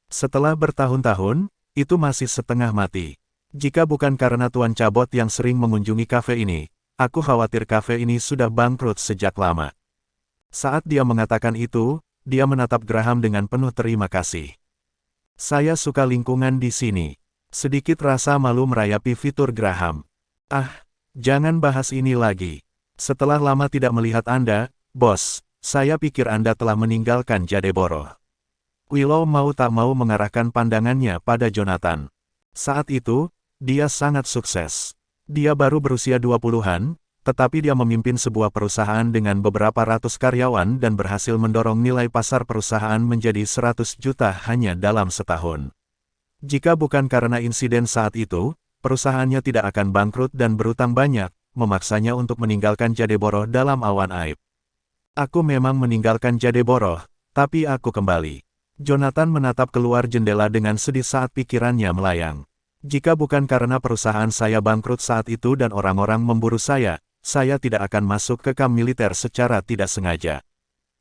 Setelah bertahun-tahun, itu masih setengah mati. Jika bukan karena Tuan Cabot yang sering mengunjungi kafe ini, aku khawatir kafe ini sudah bangkrut sejak lama. Saat dia mengatakan itu, dia menatap Graham dengan penuh terima kasih. Saya suka lingkungan di sini. Sedikit rasa malu merayapi fitur Graham. Ah, jangan bahas ini lagi. Setelah lama tidak melihat Anda, bos, saya pikir Anda telah meninggalkan Jadeborough. Willow mau tak mau mengarahkan pandangannya pada Jonathan. Saat itu, dia sangat sukses. Dia baru berusia 20-an, tetapi dia memimpin sebuah perusahaan dengan beberapa ratus karyawan dan berhasil mendorong nilai pasar perusahaan menjadi 100 juta hanya dalam setahun. Jika bukan karena insiden saat itu, perusahaannya tidak akan bangkrut dan berutang banyak, memaksanya untuk meninggalkan Jadeborough dalam awan aib. Aku memang meninggalkan Jadeborough, tapi aku kembali. Jonathan menatap keluar jendela dengan sedih saat pikirannya melayang. Jika bukan karena perusahaan saya bangkrut saat itu dan orang-orang memburu saya tidak akan masuk ke kamp militer secara tidak sengaja.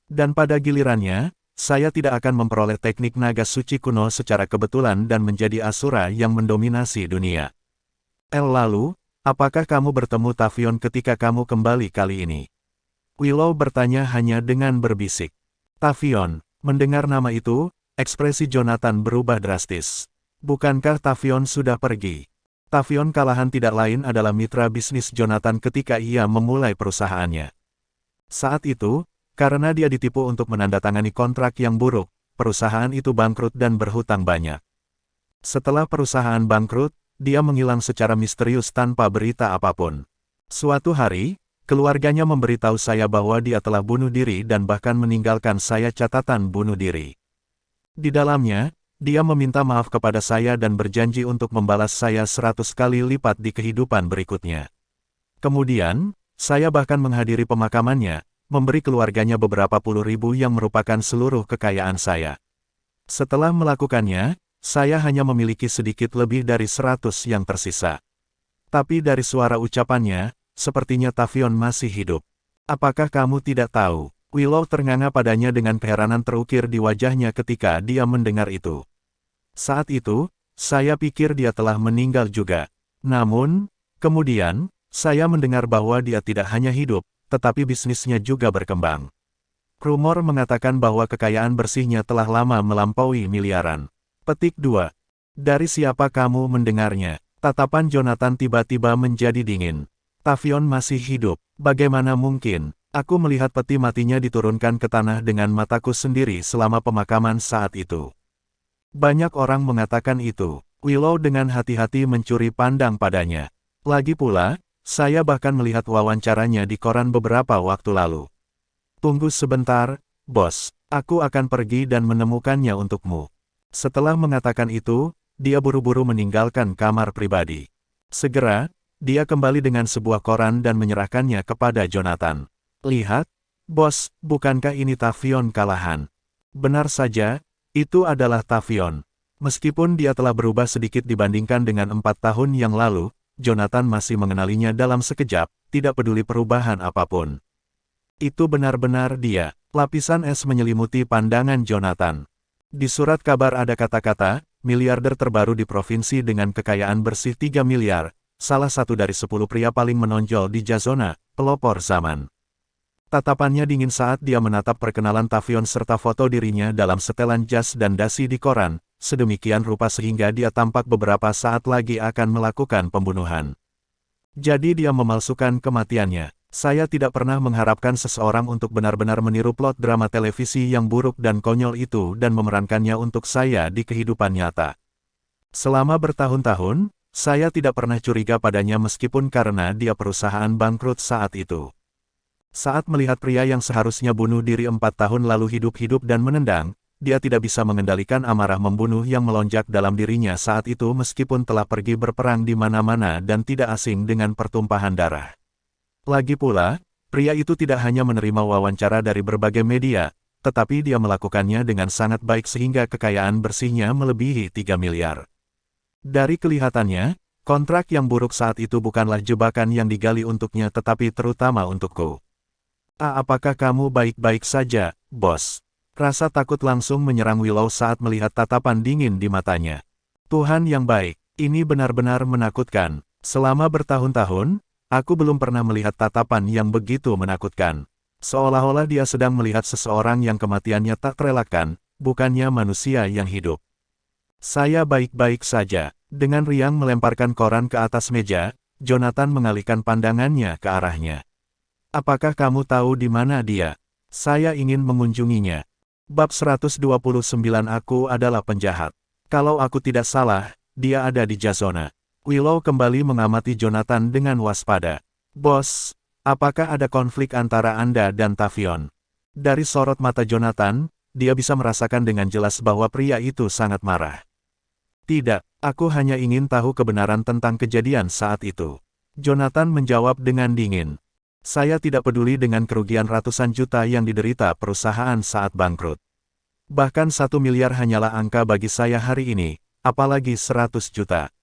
Dan pada gilirannya, saya tidak akan memperoleh teknik naga suci kuno secara kebetulan dan menjadi asura yang mendominasi dunia. Lalu, apakah kamu bertemu Tavion ketika kamu kembali kali ini? Willow bertanya hanya dengan berbisik. Tavion, mendengar nama itu, ekspresi Jonathan berubah drastis. Bukankah Tavion sudah pergi? Tavion Callahan tidak lain adalah mitra bisnis Jonathan ketika ia memulai perusahaannya. Saat itu, karena dia ditipu untuk menandatangani kontrak yang buruk, perusahaan itu bangkrut dan berhutang banyak. Setelah perusahaan bangkrut, dia menghilang secara misterius tanpa berita apapun. Suatu hari, keluarganya memberitahu saya bahwa dia telah bunuh diri dan bahkan meninggalkan saya catatan bunuh diri. Di dalamnya, dia meminta maaf kepada saya dan berjanji untuk membalas saya 100 kali lipat di kehidupan berikutnya. Kemudian, saya bahkan menghadiri pemakamannya, memberi keluarganya beberapa puluh ribu yang merupakan seluruh kekayaan saya. Setelah melakukannya, saya hanya memiliki sedikit lebih dari 100 yang tersisa. Tapi dari suara ucapannya, sepertinya Tavion masih hidup. Apakah kamu tidak tahu? Willow ternganga padanya dengan keheranan terukir di wajahnya ketika dia mendengar itu. Saat itu, saya pikir dia telah meninggal juga. Namun, kemudian, saya mendengar bahwa dia tidak hanya hidup, tetapi bisnisnya juga berkembang. Rumor mengatakan bahwa kekayaan bersihnya telah lama melampaui miliaran. Petik 2. Dari siapa kamu mendengarnya? Tatapan Jonathan tiba-tiba menjadi dingin. Tavion masih hidup. Bagaimana mungkin? Aku melihat peti matinya diturunkan ke tanah dengan mataku sendiri selama pemakaman saat itu. Banyak orang mengatakan itu. Willow dengan hati-hati mencuri pandang padanya. Lagi pula, saya bahkan melihat wawancaranya di koran beberapa waktu lalu. Tunggu sebentar, bos. Aku akan pergi dan menemukannya untukmu. Setelah mengatakan itu, dia buru-buru meninggalkan kamar pribadi. Segera, dia kembali dengan sebuah koran dan menyerahkannya kepada Jonathan. Lihat, bos, bukankah ini Tavion Callahan? Benar saja, itu adalah Tavion. Meskipun dia telah berubah sedikit dibandingkan dengan 4 tahun yang lalu, Jonathan masih mengenalinya dalam sekejap, tidak peduli perubahan apapun. Itu benar-benar dia. Lapisan es menyelimuti pandangan Jonathan. Di surat kabar ada kata-kata, miliarder terbaru di provinsi dengan kekayaan bersih 3 miliar, salah satu dari 10 pria paling menonjol di Jazona, pelopor zaman. Tatapannya dingin saat dia menatap perkenalan Tavion serta foto dirinya dalam setelan jas dan dasi di koran, sedemikian rupa sehingga dia tampak beberapa saat lagi akan melakukan pembunuhan. Jadi dia memalsukan kematiannya. Saya tidak pernah mengharapkan seseorang untuk benar-benar meniru plot drama televisi yang buruk dan konyol itu dan memerankannya untuk saya di kehidupan nyata. Selama bertahun-tahun, saya tidak pernah curiga padanya meskipun karena dia perusahaan bangkrut saat itu. Saat melihat pria yang seharusnya bunuh diri 4 tahun lalu hidup-hidup dan menendang, dia tidak bisa mengendalikan amarah membunuh yang melonjak dalam dirinya saat itu meskipun telah pergi berperang di mana-mana dan tidak asing dengan pertumpahan darah. Lagi pula, pria itu tidak hanya menerima wawancara dari berbagai media, tetapi dia melakukannya dengan sangat baik sehingga kekayaan bersihnya melebihi 3 miliar. Dari kelihatannya, kontrak yang buruk saat itu bukanlah jebakan yang digali untuknya tetapi terutama untukku. Apakah kamu baik-baik saja, bos? Rasa takut langsung menyerang Willow saat melihat tatapan dingin di matanya. Tuhan yang baik, ini benar-benar menakutkan. Selama bertahun-tahun, aku belum pernah melihat tatapan yang begitu menakutkan. Seolah-olah dia sedang melihat seseorang yang kematiannya tak terelakkan, bukannya manusia yang hidup. Saya baik-baik saja. Dengan riang melemparkan koran ke atas meja, Jonathan mengalihkan pandangannya ke arahnya. Apakah kamu tahu di mana dia? Saya ingin mengunjunginya. Bab 129 Aku adalah penjahat. Kalau aku tidak salah, dia ada di Jazona. Willow kembali mengamati Jonathan dengan waspada. Bos, apakah ada konflik antara Anda dan Tavion? Dari sorot mata Jonathan, dia bisa merasakan dengan jelas bahwa pria itu sangat marah. Tidak, aku hanya ingin tahu kebenaran tentang kejadian saat itu. Jonathan menjawab dengan dingin. Saya tidak peduli dengan kerugian ratusan juta yang diderita perusahaan saat bangkrut. Bahkan 1 miliar hanyalah angka bagi saya hari ini, apalagi 100 juta.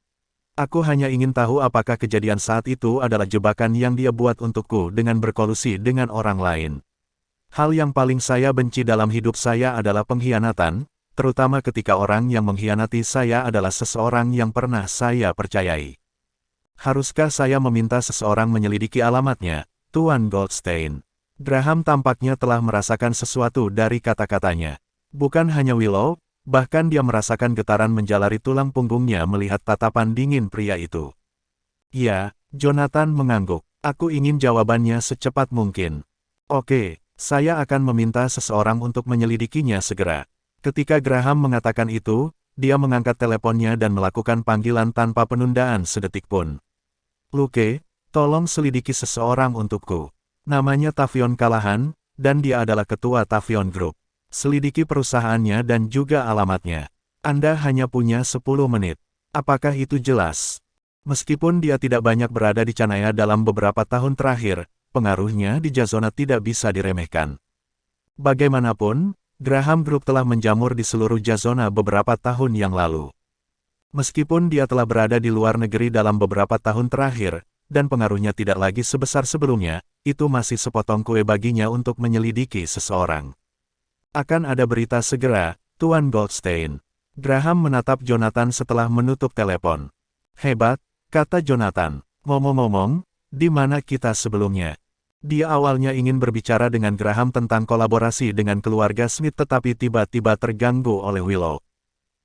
Aku hanya ingin tahu apakah kejadian saat itu adalah jebakan yang dia buat untukku dengan berkolusi dengan orang lain. Hal yang paling saya benci dalam hidup saya adalah pengkhianatan, terutama ketika orang yang mengkhianati saya adalah seseorang yang pernah saya percayai. Haruskah saya meminta seseorang menyelidiki alamatnya, Tuan Goldstein? Graham tampaknya telah merasakan sesuatu dari kata-katanya. Bukan hanya Willow, bahkan dia merasakan getaran menjalari tulang punggungnya melihat tatapan dingin pria itu. Ya, Jonathan mengangguk. Aku ingin jawabannya secepat mungkin. Oke, saya akan meminta seseorang untuk menyelidikinya segera. Ketika Graham mengatakan itu, dia mengangkat teleponnya dan melakukan panggilan tanpa penundaan sedetik pun. Luke, tolong selidiki seseorang untukku. Namanya Tavion Callahan, dan dia adalah ketua Tavion Group. Selidiki perusahaannya dan juga alamatnya. Anda hanya punya 10 menit. Apakah itu jelas? Meskipun dia tidak banyak berada di Canaya dalam beberapa tahun terakhir, pengaruhnya di Jazona tidak bisa diremehkan. Bagaimanapun, Graham Group telah menjamur di seluruh Jazona beberapa tahun yang lalu. Meskipun dia telah berada di luar negeri dalam beberapa tahun terakhir, dan pengaruhnya tidak lagi sebesar sebelumnya, itu masih sepotong kue baginya untuk menyelidiki seseorang. Akan ada berita segera, Tuan Goldstein. Graham menatap Jonathan setelah menutup telepon. Hebat, kata Jonathan. Ngomong-ngomong, di mana kita sebelumnya? Dia awalnya ingin berbicara dengan Graham tentang kolaborasi dengan keluarga Smith tetapi tiba-tiba terganggu oleh Willow.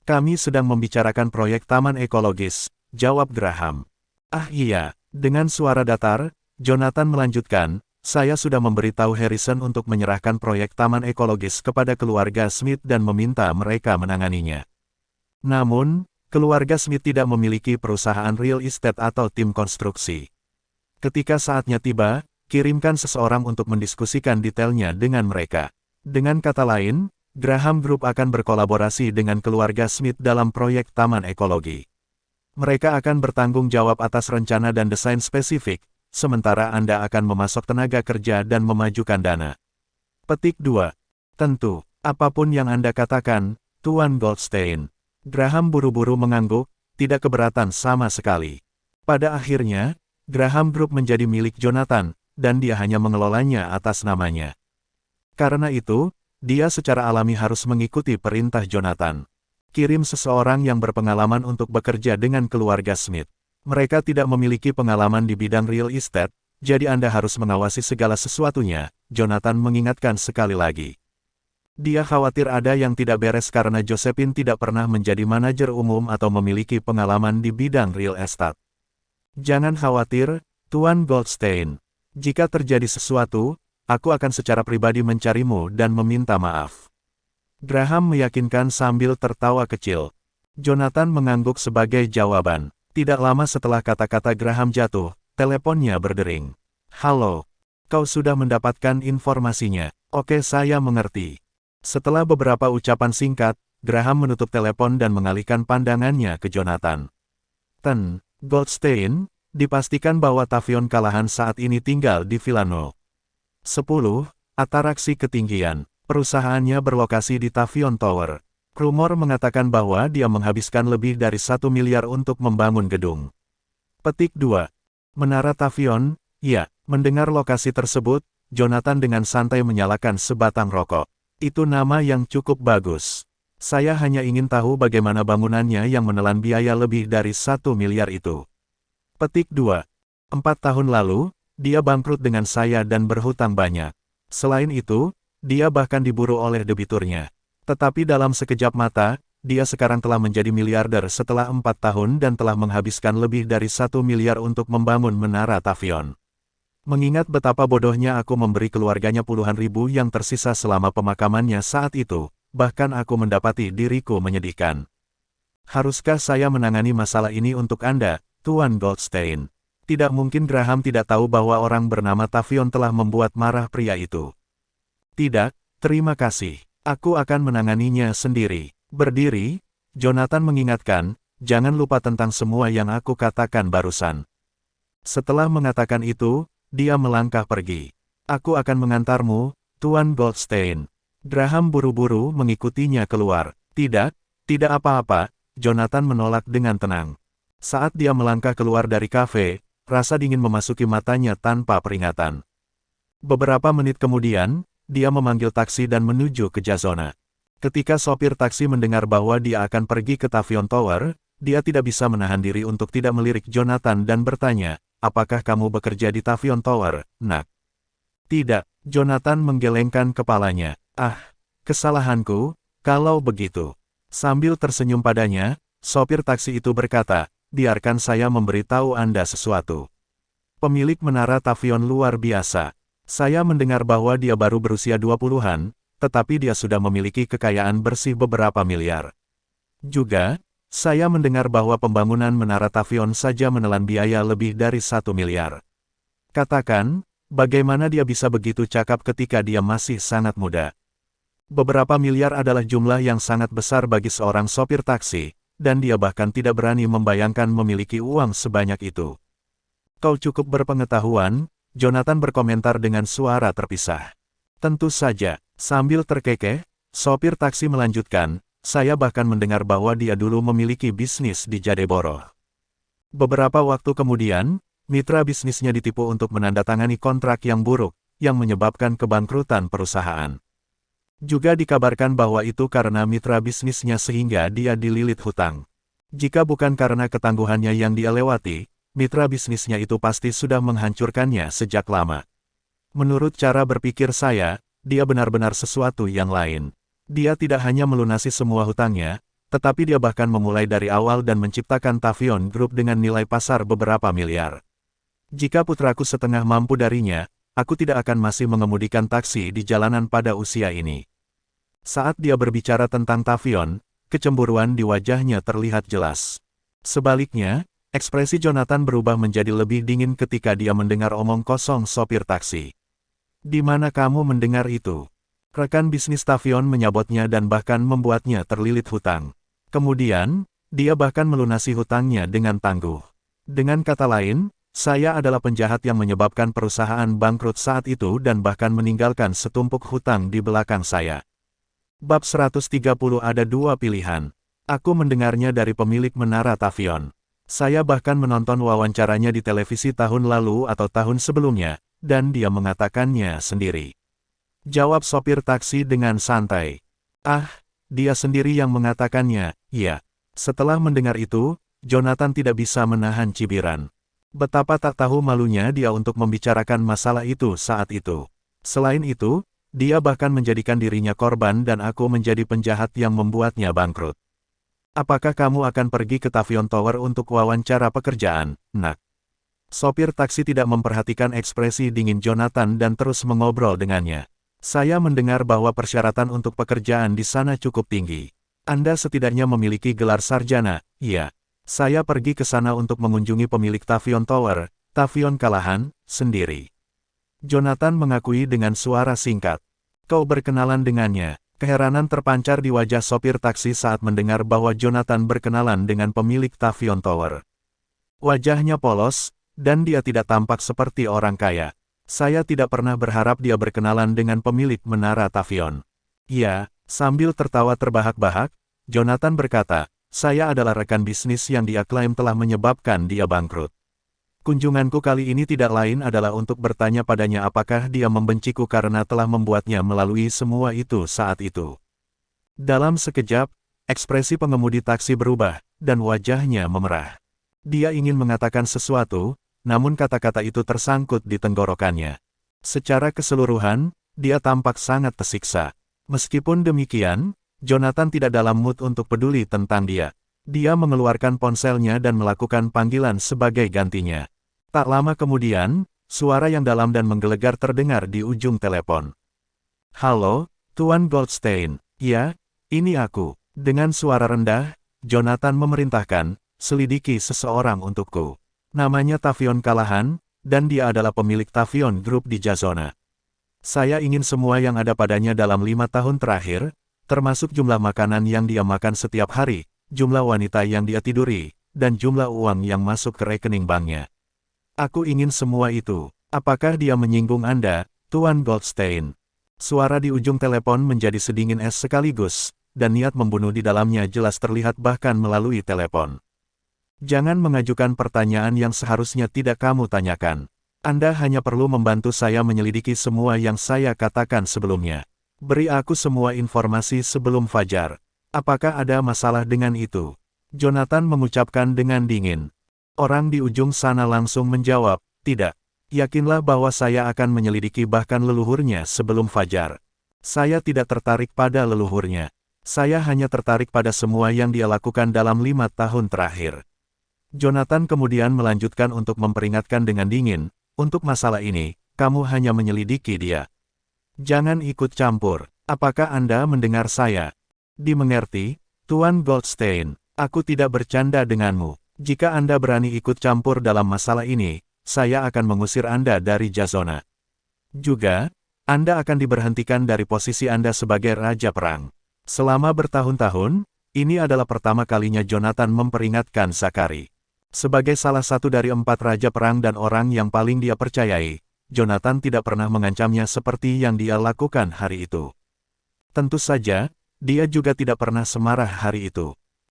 Kami sedang membicarakan proyek taman ekologis, jawab Graham. Ah iya, dengan suara datar, Jonathan melanjutkan. Saya sudah memberitahu Harrison untuk menyerahkan proyek taman ekologis kepada keluarga Smith dan meminta mereka menanganinya. Namun, keluarga Smith tidak memiliki perusahaan real estate atau tim konstruksi. Ketika saatnya tiba, kirimkan seseorang untuk mendiskusikan detailnya dengan mereka. Dengan kata lain, Graham Group akan berkolaborasi dengan keluarga Smith dalam proyek taman ekologi. Mereka akan bertanggung jawab atas rencana dan desain spesifik, sementara Anda akan memasok tenaga kerja dan memajukan dana. Petik 2. Tentu, apapun yang Anda katakan, Tuan Goldstein. Graham buru-buru mengangguk, tidak keberatan sama sekali. Pada akhirnya, Graham Group menjadi milik Jonathan, dan dia hanya mengelolanya atas namanya. Karena itu, dia secara alami harus mengikuti perintah Jonathan. Kirim seseorang yang berpengalaman untuk bekerja dengan keluarga Smith. Mereka tidak memiliki pengalaman di bidang real estate, jadi Anda harus mengawasi segala sesuatunya, Jonathan mengingatkan sekali lagi. Dia khawatir ada yang tidak beres karena Josephine tidak pernah menjadi manajer umum atau memiliki pengalaman di bidang real estate. Jangan khawatir, Tuan Goldstein. Jika terjadi sesuatu, aku akan secara pribadi mencarimu dan meminta maaf. Graham meyakinkan sambil tertawa kecil. Jonathan mengangguk sebagai jawaban. Tidak lama setelah kata-kata Graham jatuh, teleponnya berdering. Halo. Kau sudah mendapatkan informasinya. Oke, saya mengerti. Setelah beberapa ucapan singkat, Graham menutup telepon dan mengalihkan pandangannya ke Jonathan. Goldstein, dipastikan bahwa Tavion Callahan saat ini tinggal di Villano 10, Ataraksi Ketinggian. Perusahaannya berlokasi di Tavion Tower. Rumor mengatakan bahwa dia menghabiskan lebih dari 1 miliar untuk membangun gedung. Petik 2. Menara Tavion, ya. Mendengar lokasi tersebut, Jonathan dengan santai menyalakan sebatang rokok. Itu nama yang cukup bagus. Saya hanya ingin tahu bagaimana bangunannya yang menelan biaya lebih dari 1 miliar itu. Petik 2. 4 tahun lalu, dia bangkrut dengan saya dan berhutang banyak. Selain itu, dia bahkan diburu oleh debiturnya. Tetapi dalam sekejap mata, dia sekarang telah menjadi miliarder setelah 4 tahun dan telah menghabiskan lebih dari 1 miliar untuk membangun menara Tavion. Mengingat betapa bodohnya aku memberi keluarganya puluhan ribu yang tersisa selama pemakamannya saat itu, bahkan aku mendapati diriku menyedihkan. Haruskah saya menangani masalah ini untuk Anda, Tuan Goldstein? Tidak mungkin Graham tidak tahu bahwa orang bernama Tavion telah membuat marah pria itu. Tidak, terima kasih. Aku akan menanganinya sendiri. Berdiri, Jonathan mengingatkan, jangan lupa tentang semua yang aku katakan barusan. Setelah mengatakan itu, dia melangkah pergi. Aku akan mengantarmu, Tuan Goldstein. Graham buru-buru mengikutinya keluar. Tidak apa-apa, Jonathan menolak dengan tenang. Saat dia melangkah keluar dari kafe, rasa dingin memasuki matanya tanpa peringatan. Beberapa menit kemudian, dia memanggil taksi dan menuju ke Jazona. Ketika sopir taksi mendengar bahwa dia akan pergi ke Tavion Tower, dia tidak bisa menahan diri untuk tidak melirik Jonathan dan bertanya, apakah kamu bekerja di Tavion Tower, nak? Tidak, Jonathan menggelengkan kepalanya. Ah, kesalahanku, kalau begitu. Sambil tersenyum padanya, sopir taksi itu berkata, biarkan saya memberitahu Anda sesuatu. Pemilik menara Tavion luar biasa. Saya mendengar bahwa dia baru berusia 20-an, tetapi dia sudah memiliki kekayaan bersih beberapa miliar. Juga, saya mendengar bahwa pembangunan menara Tavion saja menelan biaya lebih dari 1 miliar. Katakan, bagaimana dia bisa begitu cakap ketika dia masih sangat muda? Beberapa miliar adalah jumlah yang sangat besar bagi seorang sopir taksi, dan dia bahkan tidak berani membayangkan memiliki uang sebanyak itu. Kau cukup berpengetahuan, Jonathan berkomentar dengan suara terpisah. Tentu saja, sambil terkekeh, sopir taksi melanjutkan, saya bahkan mendengar bahwa dia dulu memiliki bisnis di Jadeboro. Beberapa waktu kemudian, mitra bisnisnya ditipu untuk menandatangani kontrak yang buruk, yang menyebabkan kebangkrutan perusahaan. Juga dikabarkan bahwa itu karena mitra bisnisnya sehingga dia dililit hutang. Jika bukan karena ketangguhannya yang dia lewati, mitra bisnisnya itu pasti sudah menghancurkannya sejak lama. Menurut cara berpikir saya, dia benar-benar sesuatu yang lain. Dia tidak hanya melunasi semua hutangnya, tetapi dia bahkan memulai dari awal dan menciptakan Tavion Group dengan nilai pasar beberapa miliar. Jika putraku setengah mampu darinya, aku tidak akan masih mengemudikan taksi di jalanan pada usia ini. Saat dia berbicara tentang Tavion, kecemburuan di wajahnya terlihat jelas. Sebaliknya, ekspresi Jonathan berubah menjadi lebih dingin ketika dia mendengar omong kosong sopir taksi. Di mana kamu mendengar itu? Rekan bisnis Tavion menyabotnya dan bahkan membuatnya terlilit hutang. Kemudian, dia bahkan melunasi hutangnya dengan tangguh. Dengan kata lain, saya adalah penjahat yang menyebabkan perusahaan bangkrut saat itu dan bahkan meninggalkan setumpuk hutang di belakang saya. Bab 130 ada dua pilihan. Aku mendengarnya dari pemilik menara Tavion. Saya bahkan menonton wawancaranya di televisi tahun lalu atau tahun sebelumnya, dan dia mengatakannya sendiri. Jawab sopir taksi dengan santai. Ah, dia sendiri yang mengatakannya, ya. Setelah mendengar itu, Jonathan tidak bisa menahan cibiran. Betapa tak tahu malunya dia untuk membicarakan masalah itu saat itu. Selain itu, Dia bahkan menjadikan dirinya korban dan aku menjadi penjahat yang membuatnya bangkrut. Apakah kamu akan pergi ke Tavion Tower untuk wawancara pekerjaan, nak? Sopir taksi tidak memperhatikan ekspresi dingin Jonathan dan terus mengobrol dengannya. Saya mendengar bahwa persyaratan untuk pekerjaan di sana cukup tinggi. Anda setidaknya memiliki gelar sarjana, iya. Saya pergi ke sana untuk mengunjungi pemilik Tavion Tower, Tavion Callahan, sendiri. Jonathan mengakui dengan suara singkat. Kau berkenalan dengannya. Keheranan terpancar di wajah sopir taksi saat mendengar bahwa Jonathan berkenalan dengan pemilik Tavion Tower. Wajahnya polos, dan dia tidak tampak seperti orang kaya. Saya tidak pernah berharap dia berkenalan dengan pemilik menara Tavion. Ya, sambil tertawa terbahak-bahak, Jonathan berkata, saya adalah rekan bisnis yang dia klaim telah menyebabkan dia bangkrut. Kunjunganku kali ini tidak lain adalah untuk bertanya padanya apakah dia membenciku karena telah membuatnya melalui semua itu saat itu. Dalam sekejap, ekspresi pengemudi taksi berubah, dan wajahnya memerah. Dia ingin mengatakan sesuatu, namun kata-kata itu tersangkut di tenggorokannya. Secara keseluruhan, dia tampak sangat tersiksa. Meskipun demikian, Jonathan tidak dalam mood untuk peduli tentang dia. Dia mengeluarkan ponselnya dan melakukan panggilan sebagai gantinya. Tak lama kemudian, suara yang dalam dan menggelegar terdengar di ujung telepon. Halo, Tuan Goldstein. Ya, ini aku. Dengan suara rendah, Jonathan memerintahkan, selidiki seseorang untukku. Namanya Tavion Callahan, dan dia adalah pemilik Tavion Group di Jazona. Saya ingin semua yang ada padanya dalam 5 tahun terakhir, termasuk jumlah makanan yang dia makan setiap hari, jumlah wanita yang dia tiduri, dan jumlah uang yang masuk ke rekening banknya. Aku ingin semua itu. Apakah dia menyinggung Anda, Tuan Goldstein? Suara di ujung telepon menjadi sedingin es sekaligus, dan niat membunuh di dalamnya jelas terlihat bahkan melalui telepon. Jangan mengajukan pertanyaan yang seharusnya tidak kamu tanyakan. Anda hanya perlu membantu saya menyelidiki semua yang saya katakan sebelumnya. Beri aku semua informasi sebelum fajar. Apakah ada masalah dengan itu? Jonathan mengucapkan dengan dingin. Orang di ujung sana langsung menjawab, tidak. Yakinlah bahwa saya akan menyelidiki bahkan leluhurnya sebelum fajar. Saya tidak tertarik pada leluhurnya. Saya hanya tertarik pada semua yang dia lakukan dalam 5 tahun terakhir. Jonathan kemudian melanjutkan untuk memperingatkan dengan dingin, untuk masalah ini, kamu hanya menyelidiki dia. Jangan ikut campur. Apakah Anda mendengar saya? Dimengerti, Tuan Goldstein, aku tidak bercanda denganmu. Jika Anda berani ikut campur dalam masalah ini, saya akan mengusir Anda dari Jazona. Juga, Anda akan diberhentikan dari posisi Anda sebagai Raja Perang. Selama bertahun-tahun, ini adalah pertama kalinya Jonathan memperingatkan Zachary. Sebagai salah satu dari 4 Raja Perang dan orang yang paling dia percayai, Jonathan tidak pernah mengancamnya seperti yang dia lakukan hari itu. Tentu saja, dia juga tidak pernah semarah hari itu.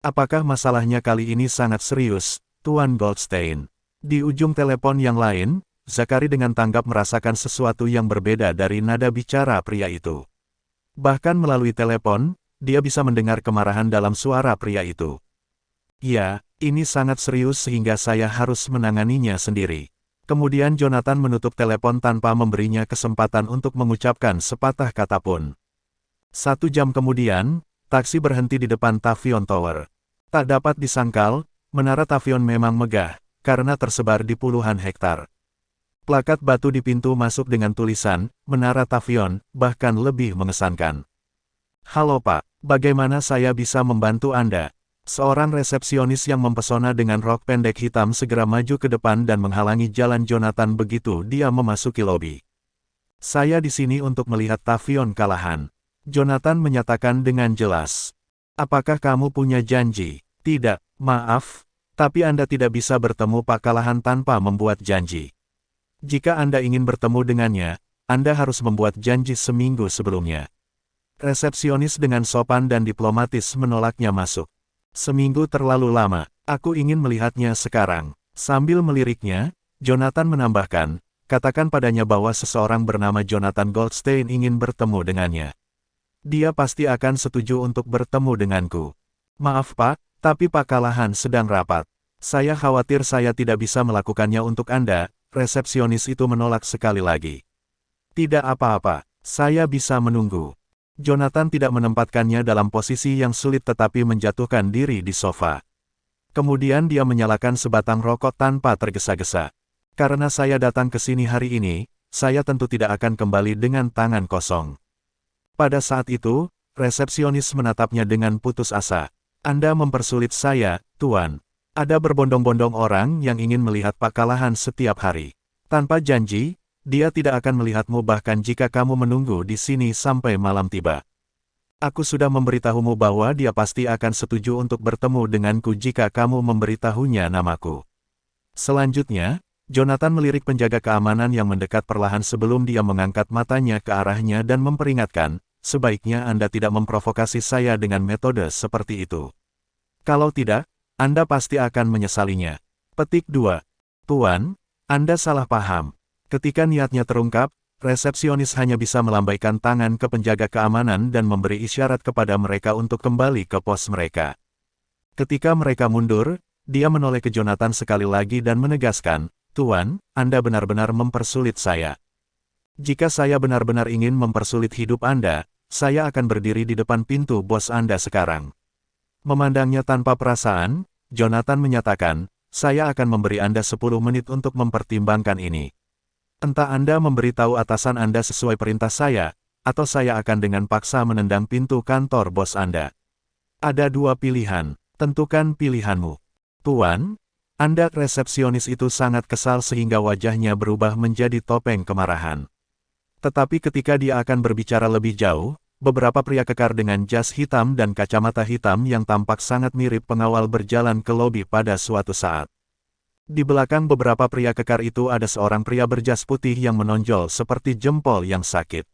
Apakah masalahnya kali ini sangat serius, Tuan Goldstein? Di ujung telepon yang lain, Zachary dengan tanggap merasakan sesuatu yang berbeda dari nada bicara pria itu. Bahkan melalui telepon, dia bisa mendengar kemarahan dalam suara pria itu. Ya, ini sangat serius sehingga saya harus menanganinya sendiri. Kemudian Jonathan menutup telepon tanpa memberinya kesempatan untuk mengucapkan sepatah kata pun. 1 jam kemudian, taksi berhenti di depan Tavion Tower. Tak dapat disangkal, menara Tavion memang megah, karena tersebar di puluhan hektar. Plakat batu di pintu masuk dengan tulisan, Menara Tavion, bahkan lebih mengesankan. Halo Pak, bagaimana saya bisa membantu Anda? Seorang resepsionis yang mempesona dengan rok pendek hitam segera maju ke depan dan menghalangi jalan Jonathan begitu dia memasuki lobi. Saya di sini untuk melihat Tavion Callahan. Jonathan menyatakan dengan jelas. Apakah kamu punya janji? Tidak, maaf, tapi Anda tidak bisa bertemu Pak Callahan tanpa membuat janji. Jika Anda ingin bertemu dengannya, Anda harus membuat janji seminggu sebelumnya. Resepsionis dengan sopan dan diplomatis menolaknya masuk. Seminggu terlalu lama, aku ingin melihatnya sekarang. Sambil meliriknya, Jonathan menambahkan, katakan padanya bahwa seseorang bernama Jonathan Goldstein ingin bertemu dengannya. Dia pasti akan setuju untuk bertemu denganku. Maaf Pak, tapi Pak Callahan sedang rapat. Saya khawatir saya tidak bisa melakukannya untuk Anda, resepsionis itu menolak sekali lagi. Tidak apa-apa, Saya bisa menunggu. Jonathan tidak menempatkannya dalam posisi yang sulit tetapi menjatuhkan diri di sofa. Kemudian dia menyalakan sebatang rokok tanpa tergesa-gesa. Karena saya datang ke sini hari ini, saya tentu tidak akan kembali dengan tangan kosong. Pada saat itu, resepsionis menatapnya dengan putus asa. Anda mempersulit saya, Tuan. Ada berbondong-bondong orang yang ingin melihat Pak Callahan setiap hari. Tanpa janji, dia tidak akan melihatmu bahkan jika kamu menunggu di sini sampai malam tiba. Aku sudah memberitahumu bahwa dia pasti akan setuju untuk bertemu denganku jika kamu memberitahunya namaku. Selanjutnya, Jonathan melirik penjaga keamanan yang mendekat perlahan sebelum dia mengangkat matanya ke arahnya dan memperingatkan, sebaiknya Anda tidak memprovokasi saya dengan metode seperti itu. Kalau tidak, Anda pasti akan menyesalinya. Petik 2. Tuan, Anda salah paham. Ketika niatnya terungkap, resepsionis hanya bisa melambaikan tangan ke penjaga keamanan dan memberi isyarat kepada mereka untuk kembali ke pos mereka. Ketika mereka mundur, dia menoleh ke Jonathan sekali lagi dan menegaskan, Tuan, Anda benar-benar mempersulit saya. Jika saya benar-benar ingin mempersulit hidup Anda, saya akan berdiri di depan pintu bos Anda sekarang. Memandangnya tanpa perasaan, Jonathan menyatakan, saya akan memberi Anda 10 menit untuk mempertimbangkan ini. Entah Anda memberitahu atasan Anda sesuai perintah saya, atau saya akan dengan paksa menendang pintu kantor bos Anda. Ada 2 pilihan, tentukan pilihanmu. Tuan, Anda resepsionis itu sangat kesal sehingga wajahnya berubah menjadi topeng kemarahan. Tetapi ketika dia akan berbicara lebih jauh, beberapa pria kekar dengan jas hitam dan kacamata hitam yang tampak sangat mirip pengawal berjalan ke lobi pada suatu saat. Di belakang beberapa pria kekar itu ada seorang pria berjas putih yang menonjol seperti jempol yang sakit.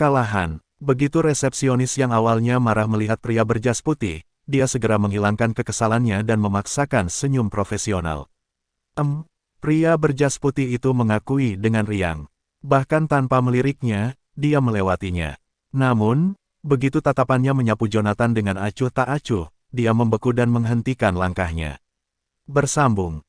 Callahan. Begitu resepsionis yang awalnya marah melihat pria berjas putih, dia segera menghilangkan kekesalannya dan memaksakan senyum profesional. Pria berjas putih itu mengakui dengan riang. Bahkan tanpa meliriknya, dia melewatinya. Namun, begitu tatapannya menyapu Jonathan dengan acuh tak acuh, dia membeku dan menghentikan langkahnya. Bersambung.